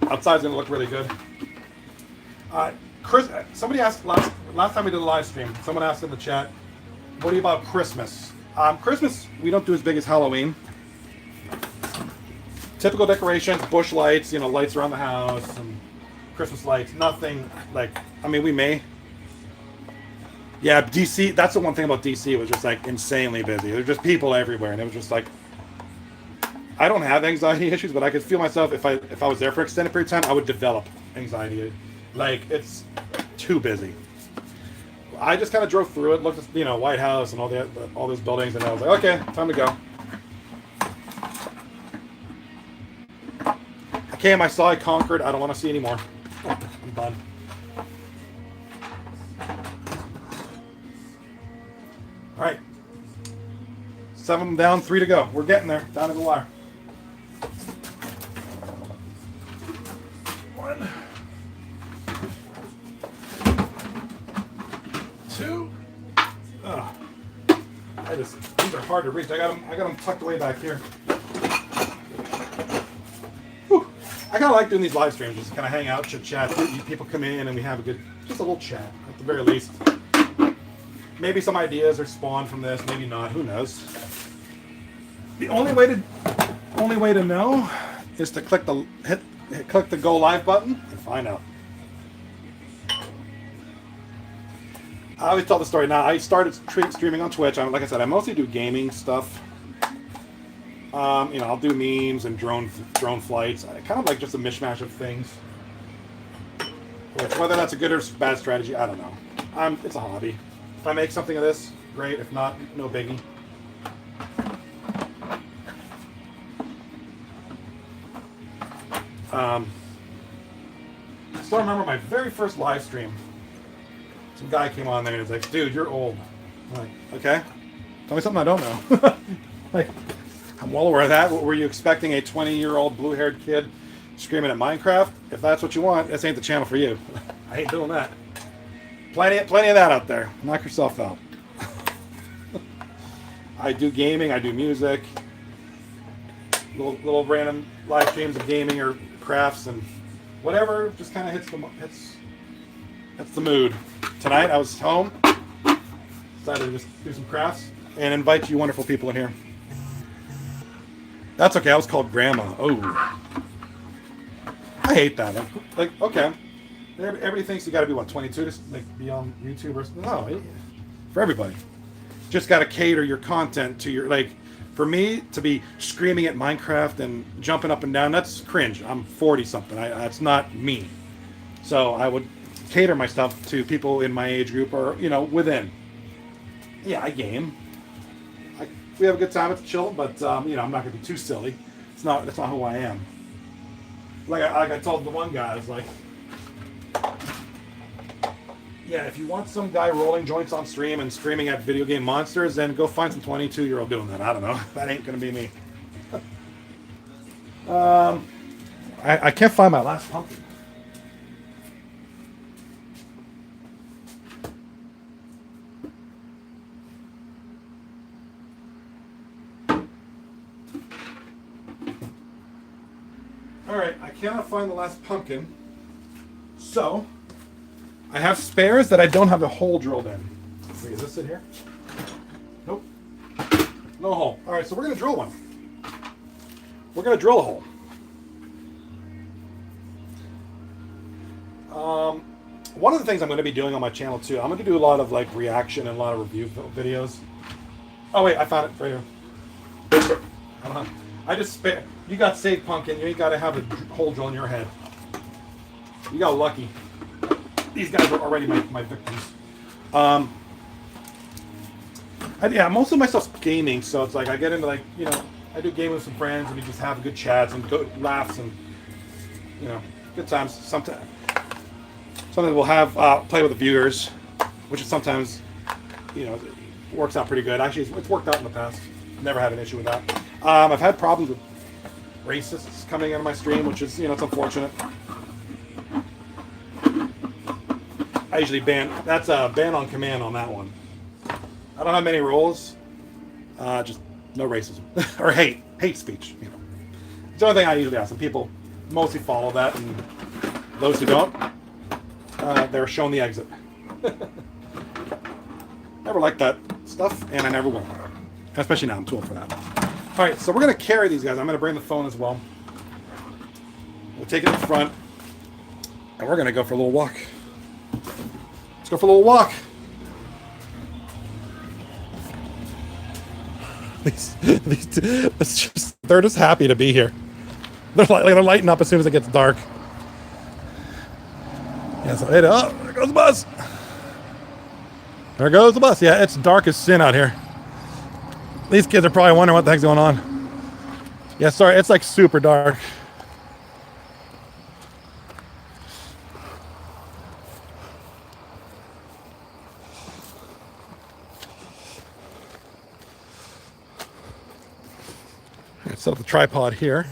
Outside's gonna look really good. Chris, somebody asked last time we did a live stream, someone asked in the chat, what do you about Christmas? Christmas, we don't do as big as Halloween. Typical decorations, bush lights, lights around the house, and Christmas lights. Nothing like, I mean, we may. Yeah, DC, that's the one thing about DC, it was just like insanely busy. There were just people everywhere, and it was just like, I don't have anxiety issues, but I could feel myself, if I was there for an extended period of time, I would develop anxiety. Like, it's too busy. I just kind of drove through it, looked at, White House and all those buildings, and I was like, okay, time to go. I saw, I conquered. I don't want to see anymore. I'm done. All right. 7 down, 3 to go. We're getting there. Down to the wire. 1, 2. These are hard to reach. I got them tucked away back here. I kind of like doing these live streams, just kind of hang out, chit chat. People come in and we have just a little chat at the very least. Maybe some ideas are spawned from this, maybe not. Who knows? The only way to know is to click the go live button and find out. I always tell the story. Now I started streaming on Twitch. Like I said, I mostly do gaming stuff. I'll do memes and drone flights. I kind of like just a mishmash of things. Whether that's a good or bad strategy, I don't know. It's a hobby. If I make something of this, great. If not, no biggie. I still remember my very first live stream. Some guy came on there and was like, dude, you're old. I'm like, okay. Tell me something I don't know. Like, I'm well aware of that. What were you expecting, a 20-year-old blue-haired kid screaming at Minecraft? If that's what you want, this ain't the channel for you. I ain't doing that. Plenty of that out there. Knock yourself out. I do gaming. I do music. little random live streams of gaming or crafts and whatever just kind of hits the mood. Tonight I was home, decided to just do some crafts and invite you wonderful people in here. That's okay. I was called Grandma. Oh, I hate that. Like, okay, everybody thinks you got to be what 22 to like be on YouTube or something. No, for everybody. Just got to cater your content to your like. For me to be screaming at Minecraft and jumping up and down, that's cringe. I'm 40 something. That's not me. So I would cater my stuff to people in my age group or within. Yeah, I game. We have a good time. It's chill, but I'm not gonna be too silly. That's not who I am. Like I told the one guy, I was like, yeah, if you want some guy rolling joints on stream and screaming at video game monsters, then go find some 22-year-old doing that. I don't know. That ain't gonna be me. I can't find my last pumpkin. All right, I cannot find the last pumpkin, so I have spares that I don't have a hole drilled in. Wait, is this it here? Nope. No hole. All right, so we're going to drill one. We're going to drill a hole. One of the things I'm going to be doing on my channel, too, I'm going to do a lot of, like, reaction and a lot of review videos. Oh, wait, I found it right here. I just spit. You got saved, pumpkin. You ain't got to have a hole drill in your head. You got lucky. These guys are already my victims. Yeah, most of my stuff's gaming, so it's like I get into I do gaming with some friends and we just have good chats and good laughs and good times. Sometimes we'll have play with the viewers, which is sometimes works out pretty good. Actually, it's worked out in the past. Never had an issue with that. I've had problems with racists coming into my stream, which is it's unfortunate. I usually that's a ban on command on that one. I don't have many rules. Just no racism or hate speech. It's the only thing I usually ask. And people mostly follow that, and those who don't, they're shown the exit. Never liked that stuff, and I never will. Especially now, I'm too old for that. All right, so we're gonna carry these guys. I'm gonna bring the phone as well. We'll take it in front, and we're gonna go for a little walk. Let's go for a little walk. They're just happy to be here. They're lighting up as soon as it gets dark. Yeah, so there goes the bus. There goes the bus. Yeah, it's dark as sin out here. These kids are probably wondering what the heck's going on. Yeah, sorry, it's like super dark. Set up the tripod here.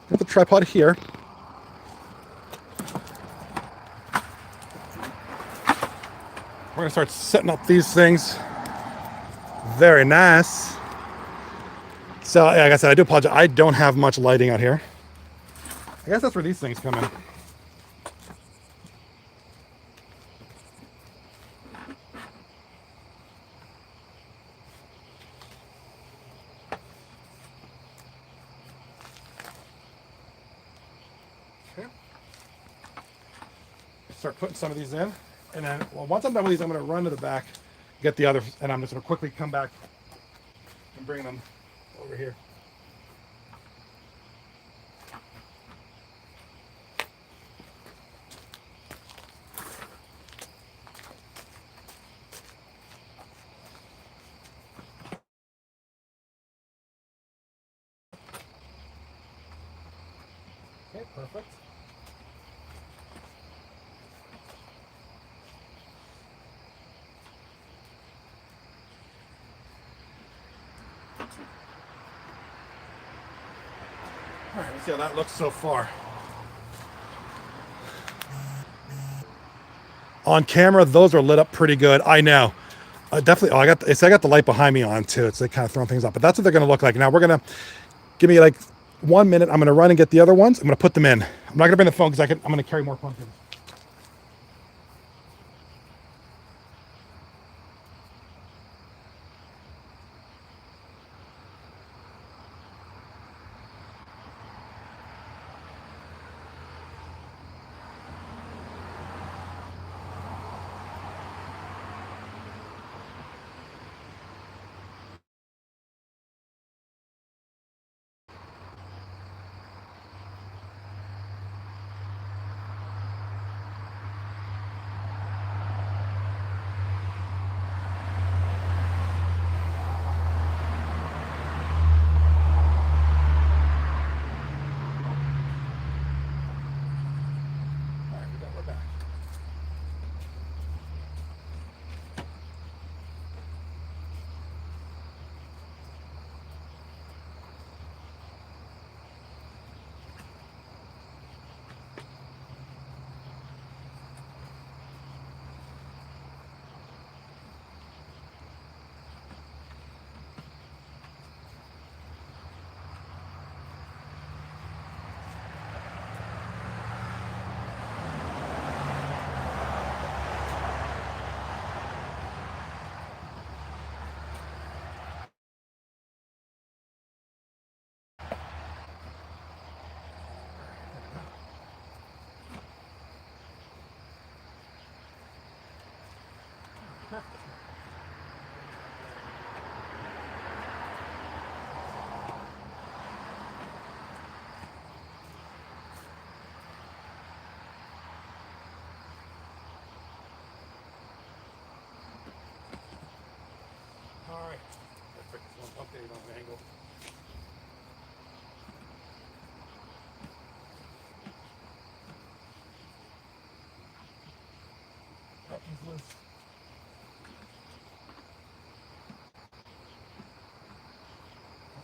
Put the tripod here. We're gonna start setting up these things. Very nice. So, like I said, I do apologize. I don't have much lighting out here. I guess that's where these things come in. Okay. Start putting some of these in. And then, once I'm done with these, I'm going to run to the back, get the other, and I'm just going to quickly come back and bring them over here. Okay, perfect. All right, let's see how that looks so far. On camera, those are lit up pretty good. I know. Definitely. Oh, I got the light behind me on too. It's like kind of throwing things up. But that's what they're going to look like. Now we're going to give me like 1 minute. I'm going to run and get the other ones. I'm going to put them in. I'm not going to bring the phone because I'm going to carry more pumpkins. All right, we're back. All right. Perfect. One update on the angle. Oh, he's loose.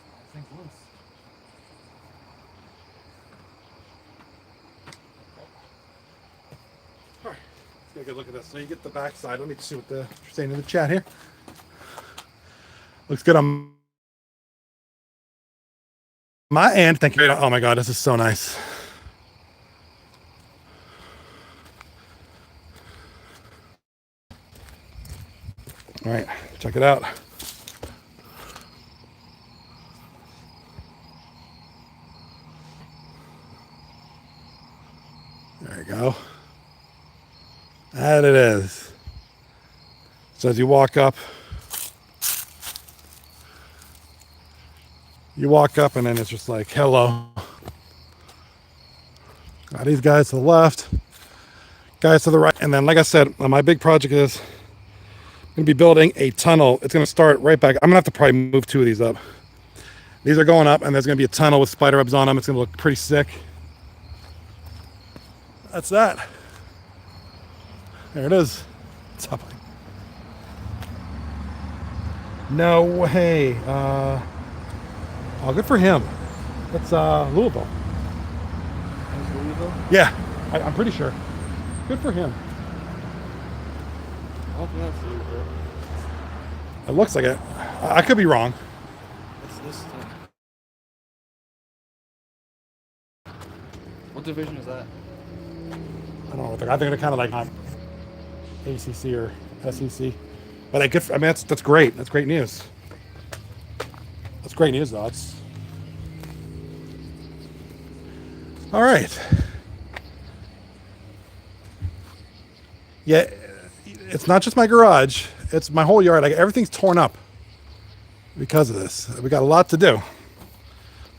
This thing's loose. All right. Let's get a good look at this. So you get the back side. Let me see what you're saying in the chat here. Looks good on my end. Thank you. Oh my God, this is so nice. All right, check it out. There you go. That it is. So as you walk up, and then it's just like, hello. Got these guys to the left, guys to the right. And then, like I said, my big project is going to be building a tunnel. It's going to start right back. I'm going to have to probably move 2 of these up. These are going up, and there's going to be a tunnel with spider webs on them. It's going to look pretty sick. That's that. There it is. What's up? No way. Oh, good for him. That's Louisville. That's Louisville? Yeah, I'm pretty sure. Good for him. I don't think that's Louisville. It looks like it. I could be wrong. This what division is that? I don't know. I think they're kind of like ACC or SEC. But I mean, that's great. That's great news. That's great news, though. It's all right. Yeah, it's not just my garage. It's my whole yard. Like everything's torn up because of this. We got a lot to do.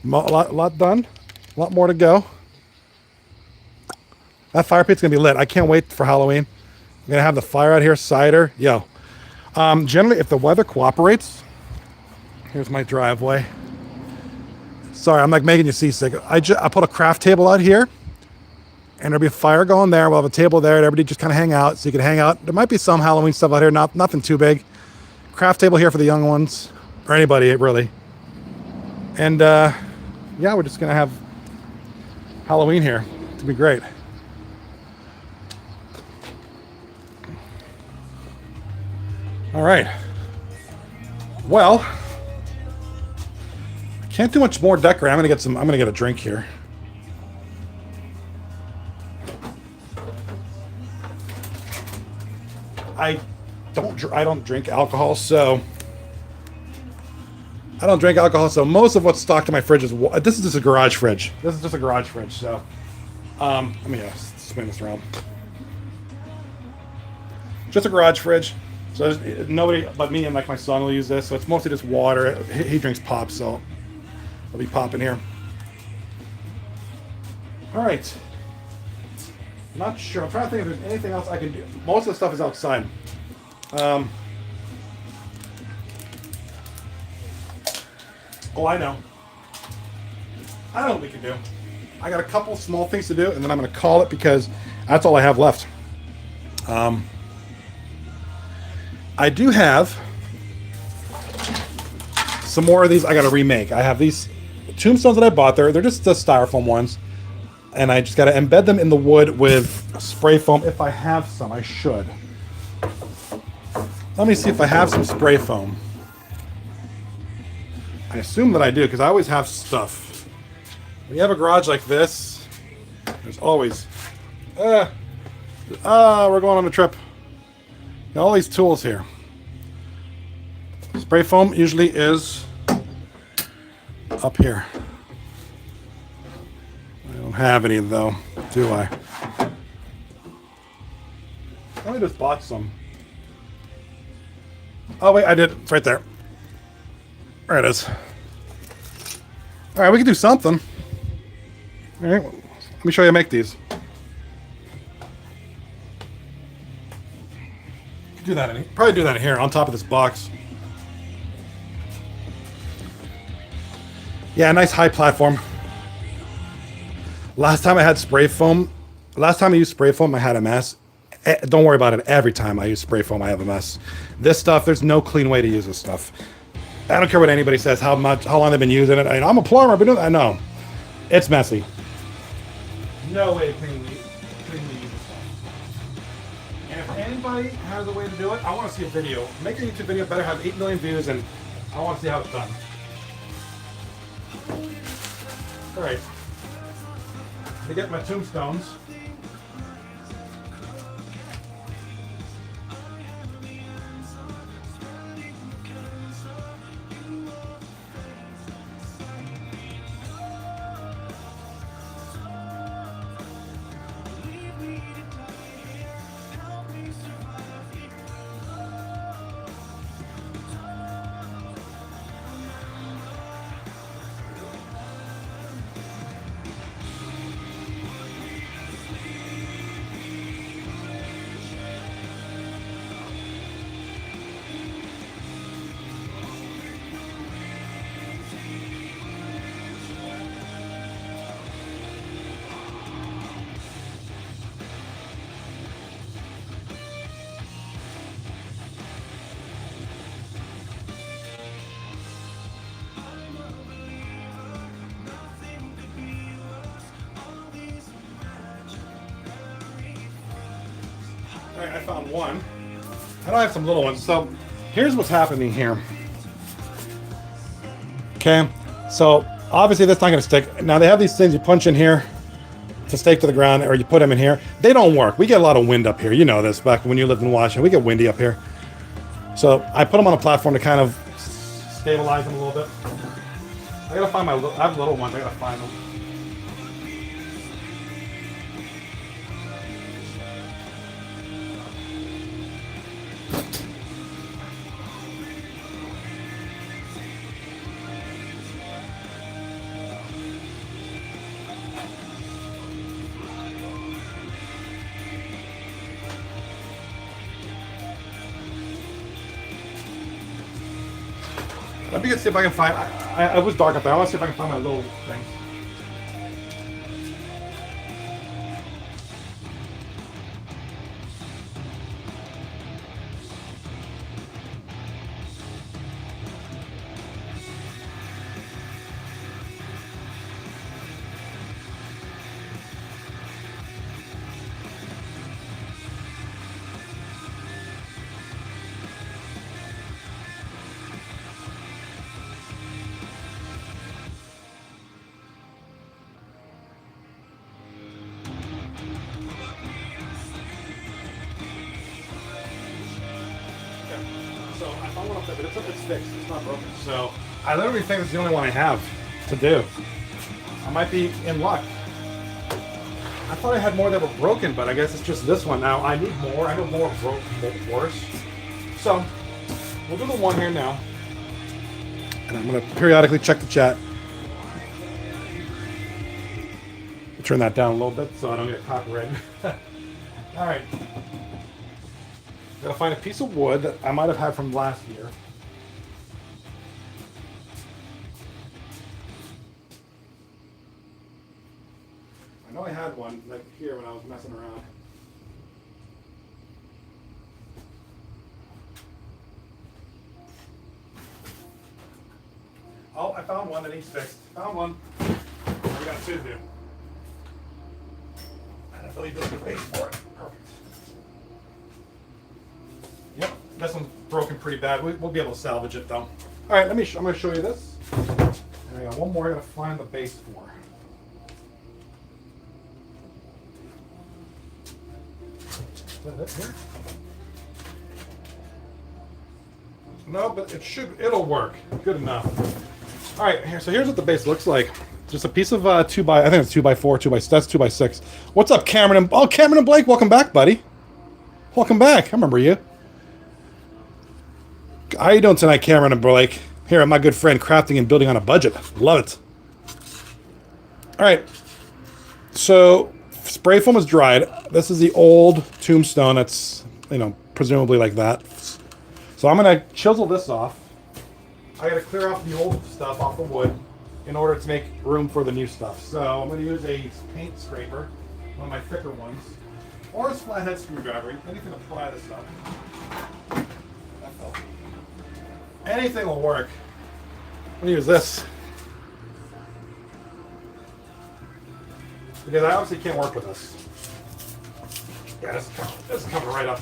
A lot done. A lot more to go. That fire pit's gonna be lit. I can't wait for Halloween. I'm gonna have the fire out here, cider. Yo. Generally, if the weather cooperates, here's my driveway. Sorry, I'm like making you seasick. I put a craft table out here, and there'll be a fire going there. We'll have a table there, and everybody just kind of hang out. So you can hang out. There might be some Halloween stuff out here, nothing too big. Craft table here for the young ones, or anybody really. And yeah, we're just gonna have Halloween here. It's gonna be great. All right. Well, I can't do much more decorating. I'm gonna get a drink here. I don't drink alcohol, so most of what's stocked in my fridge is this is just a garage fridge. So let me spin this around. Just a garage fridge. So nobody but me and like my son will use this. So it's mostly just water. He drinks pop, so I'll be popping here. All right. I'm not sure. I'm trying to think if there's anything else I can do. Most of the stuff is outside. Oh, I know. I know what we can do. I got a couple small things to do, and then I'm going to call it because that's all I have left. I do have some more of these I got to remake. I have these tombstones that I bought. They're just the styrofoam ones. And I just got to embed them in the wood with spray foam. If I have some, I should. Let me see if I have some spray foam. I assume that I do, because I always have stuff. When you have a garage like this, there's always... we're going on a trip. Got all these tools here. Spray foam usually is up here. I don't have any though, do I? I just bought some. Oh wait, I did. It's right there. There it is. All right, we can do something. All right, let me show you how to make these. Probably do that in here on top of this box. Yeah, nice high platform. Last time I used spray foam, I had a mess. Don't worry about it. Every time I use spray foam, I have a mess. This stuff, there's no clean way to use this stuff. I don't care what anybody says, how long they've been using it. I'm a plumber, I've been doing that. I know. It's messy. No way to cleanly use this stuff. And if anybody has a way to do it, I want to see a video. Make a YouTube video, better have 8 million views, and I want to see how it's done. All right. To get my tombstones. Alright, I found one. I don't have some little ones. So here's what's happening here. Okay, so obviously that's not going to stick. Now they have these things you punch in here to stake to the ground, or you put them in here. They don't work. We get a lot of wind up here. You know this, back when you lived in Washington. We get windy up here. So I put them on a platform to kind of stabilize them a little bit. I gotta find I have little ones. I gotta find them. Let me see if I can find. I was dark up there. I want to see if I can find my little thing. but it's fixed. It's not broken. So I literally think it's the only one I have to do. I might be in luck. I thought I had more that were broken, but I guess it's just this one. Now I need more. I know more broke, worse. So we'll do the one here now, and I'm gonna periodically check the chat. Turn that down a little bit so I don't get copyrighted. All right. Gotta find a piece of wood that I might have had from last year. I know I had one like here when I was messing around. Oh, I found one that needs fixed. Found one. We got two to do. And I believe this is base for it. Perfect. Yep, this one's broken pretty bad. We'll be able to salvage it though. All right, I'm going to show you this. And I got one more I got to find the base for. Is that it here? No, but it'll work. Good enough. All right, here. So here's what the base looks like. Just a piece of I think it's 2x4, that's 2x6. What's up, Cameron? Cameron and Blake, welcome back, buddy. Welcome back. I remember you. How you doing tonight, Cameron and Blake? Here, my good friend, crafting and building on a budget. Love it. All right. So spray foam is dried. This is the old tombstone. That's presumably like that. So I'm gonna chisel this off. I gotta clear off the old stuff off the wood in order to make room for the new stuff. So I'm going to use a paint scraper, one of my thicker ones, or a flathead screwdriver, anything to pry this up. Anything will work. I'm going to use this. Because I obviously can't work with this. Yeah, this is coming right up.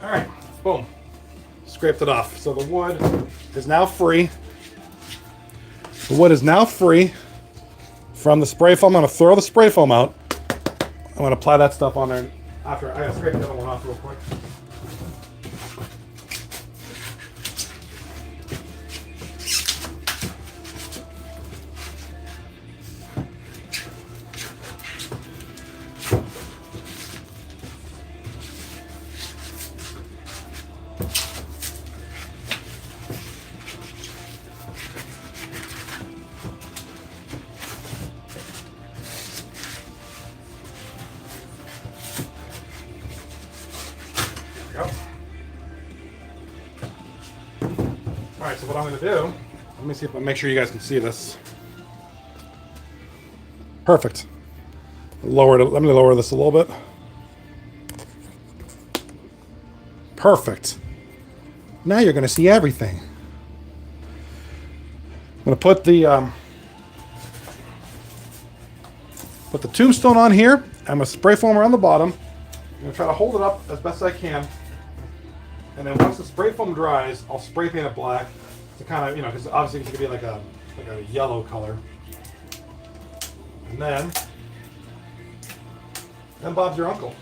All right, boom. Scraped it off. So the wood is now free. The wood is now free from the spray foam. I'm going to throw the spray foam out. I'm going to apply that stuff on there after. I got to scrape the other one off real quick. Alright, so what I'm going to do, let me see if I make sure you guys can see this. Perfect. Let me lower this a little bit. Perfect. Now you're going to see everything. I'm going to put the tombstone on here. I'm going to spray foam around the bottom. I'm going to try to hold it up as best I can. And then once the spray foam dries, I'll spray paint it black to kind of, because obviously it's going to be like a yellow color. And then Bob's your uncle.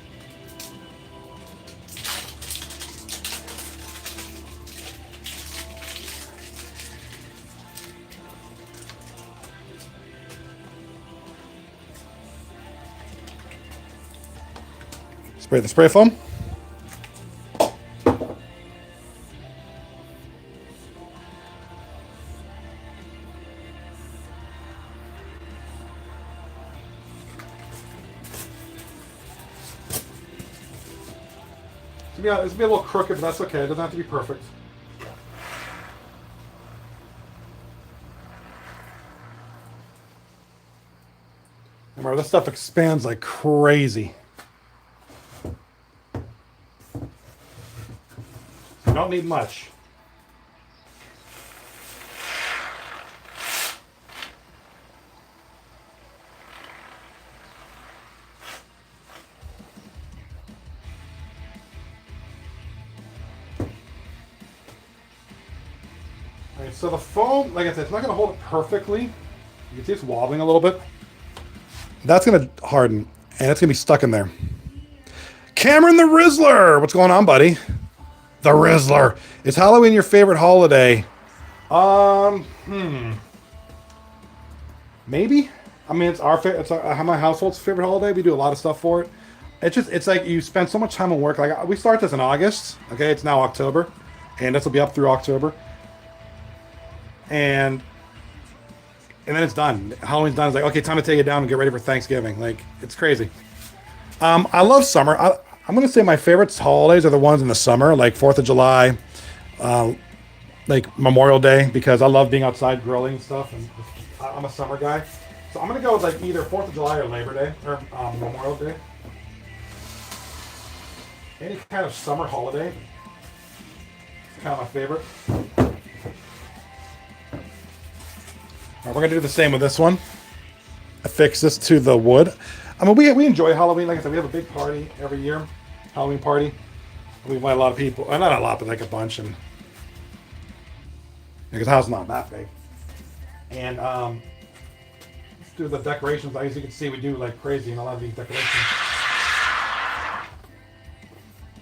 Spray the spray foam. Yeah, it's gonna be a little crooked, but that's okay. It doesn't have to be perfect. Remember, this stuff expands like crazy. You don't need much. so the foam, like I said, it's not going to hold it perfectly. You can see it's wobbling a little bit. That's going to harden, and it's going to be stuck in there. Cameron the Rizzler! What's going on, buddy? The Rizzler. Is Halloween your favorite holiday? Maybe. I mean, it's our favorite. It's my household's favorite holiday. We do a lot of stuff for it. It's like you spend so much time on work. Like we start this in August. Okay, it's now October, and this will be up through October. And then it's done. Halloween's done. It's like, okay, time to take it down and get ready for Thanksgiving. Like, it's crazy. I love summer. I'm going to say my favorite holidays are the ones in the summer, like 4th of July, like Memorial Day, because I love being outside grilling and stuff. And I'm a summer guy. So I'm going to go with like either 4th of July or Labor Day, or Memorial Day. Any kind of summer holiday. It's kind of my favorite. We're going to do the same with this one. Affix this to the wood. I mean, we enjoy Halloween. Like I said, we have a big party every year. Halloween party. We invite a lot of people. Not a lot, but like a bunch. And because the house is not that big. And let's do the decorations. As you can see, we do like crazy in a lot of these decorations.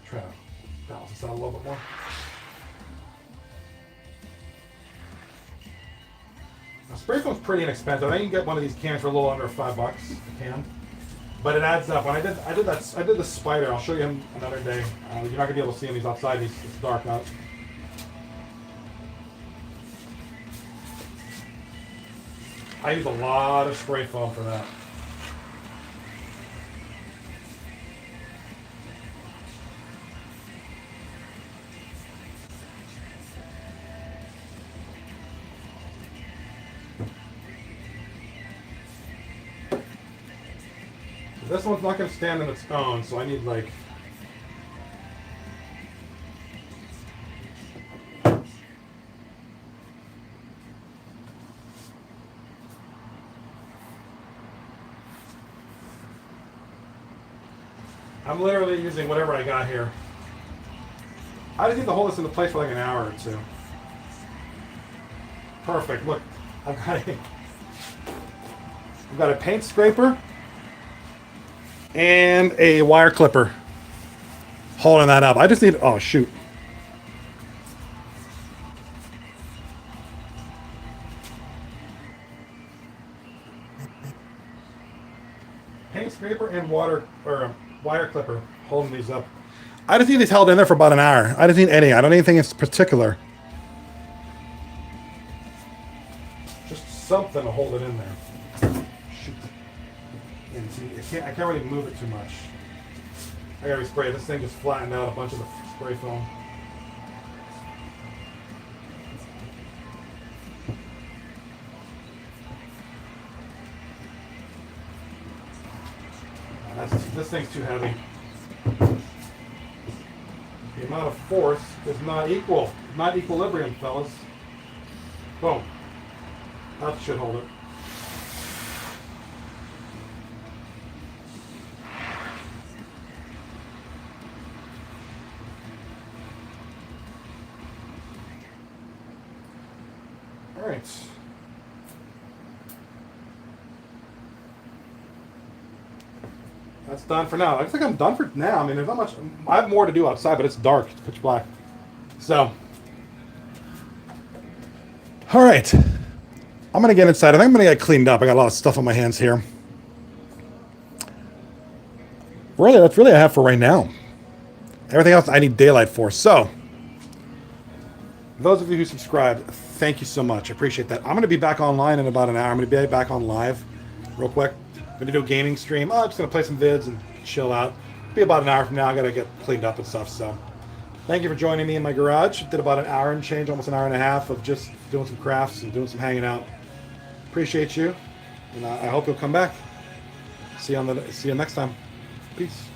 Try to balance this out a little bit more. Spray foam's pretty inexpensive. I can get one of these cans for a little under $5 a can, but it adds up. When I did the spider. I'll show you him another day. You're not gonna be able to see him. He's outside. It's dark out. I use a lot of spray foam for that. This one's not going to stand on its own, so I need like... I'm literally using whatever I got here. I just need to hold this into place for like an hour or two. Perfect, look. I've got a paint scraper and a wire clipper holding that up. I just need, oh shoot. Paint scraper and wire clipper holding these up. I just need these held in there for about an hour. I just need any. I don't need anything in particular. Just something to hold it in there. Shoot. And see, I can't really move it too much. I gotta spray. This thing just flattened out a bunch of the spray foam. This thing's too heavy. The amount of force is not equal. Not equilibrium, fellas. Boom. That should hold it. All right. That's done for now. I think I'm done for now. I mean, there's not much. I have more to do outside, but it's dark. It's pitch black. So, all right. I'm going to get inside. I think I'm going to get cleaned up. I got a lot of stuff on my hands here. Really, that's really I have for right now. Everything else I need daylight for. So, those of you who subscribed, thank you so much. I appreciate that. I'm going to be back online in about an hour. I'm going to be back on live real quick. I'm going to do a gaming stream. I'm just going to play some vids and chill out. Be about an hour from now. I got to get cleaned up and stuff. So, thank you for joining me in my garage. Did about an hour and change, almost an hour and a half of just doing some crafts and doing some hanging out. Appreciate you, and I hope you'll come back. See you next time. Peace.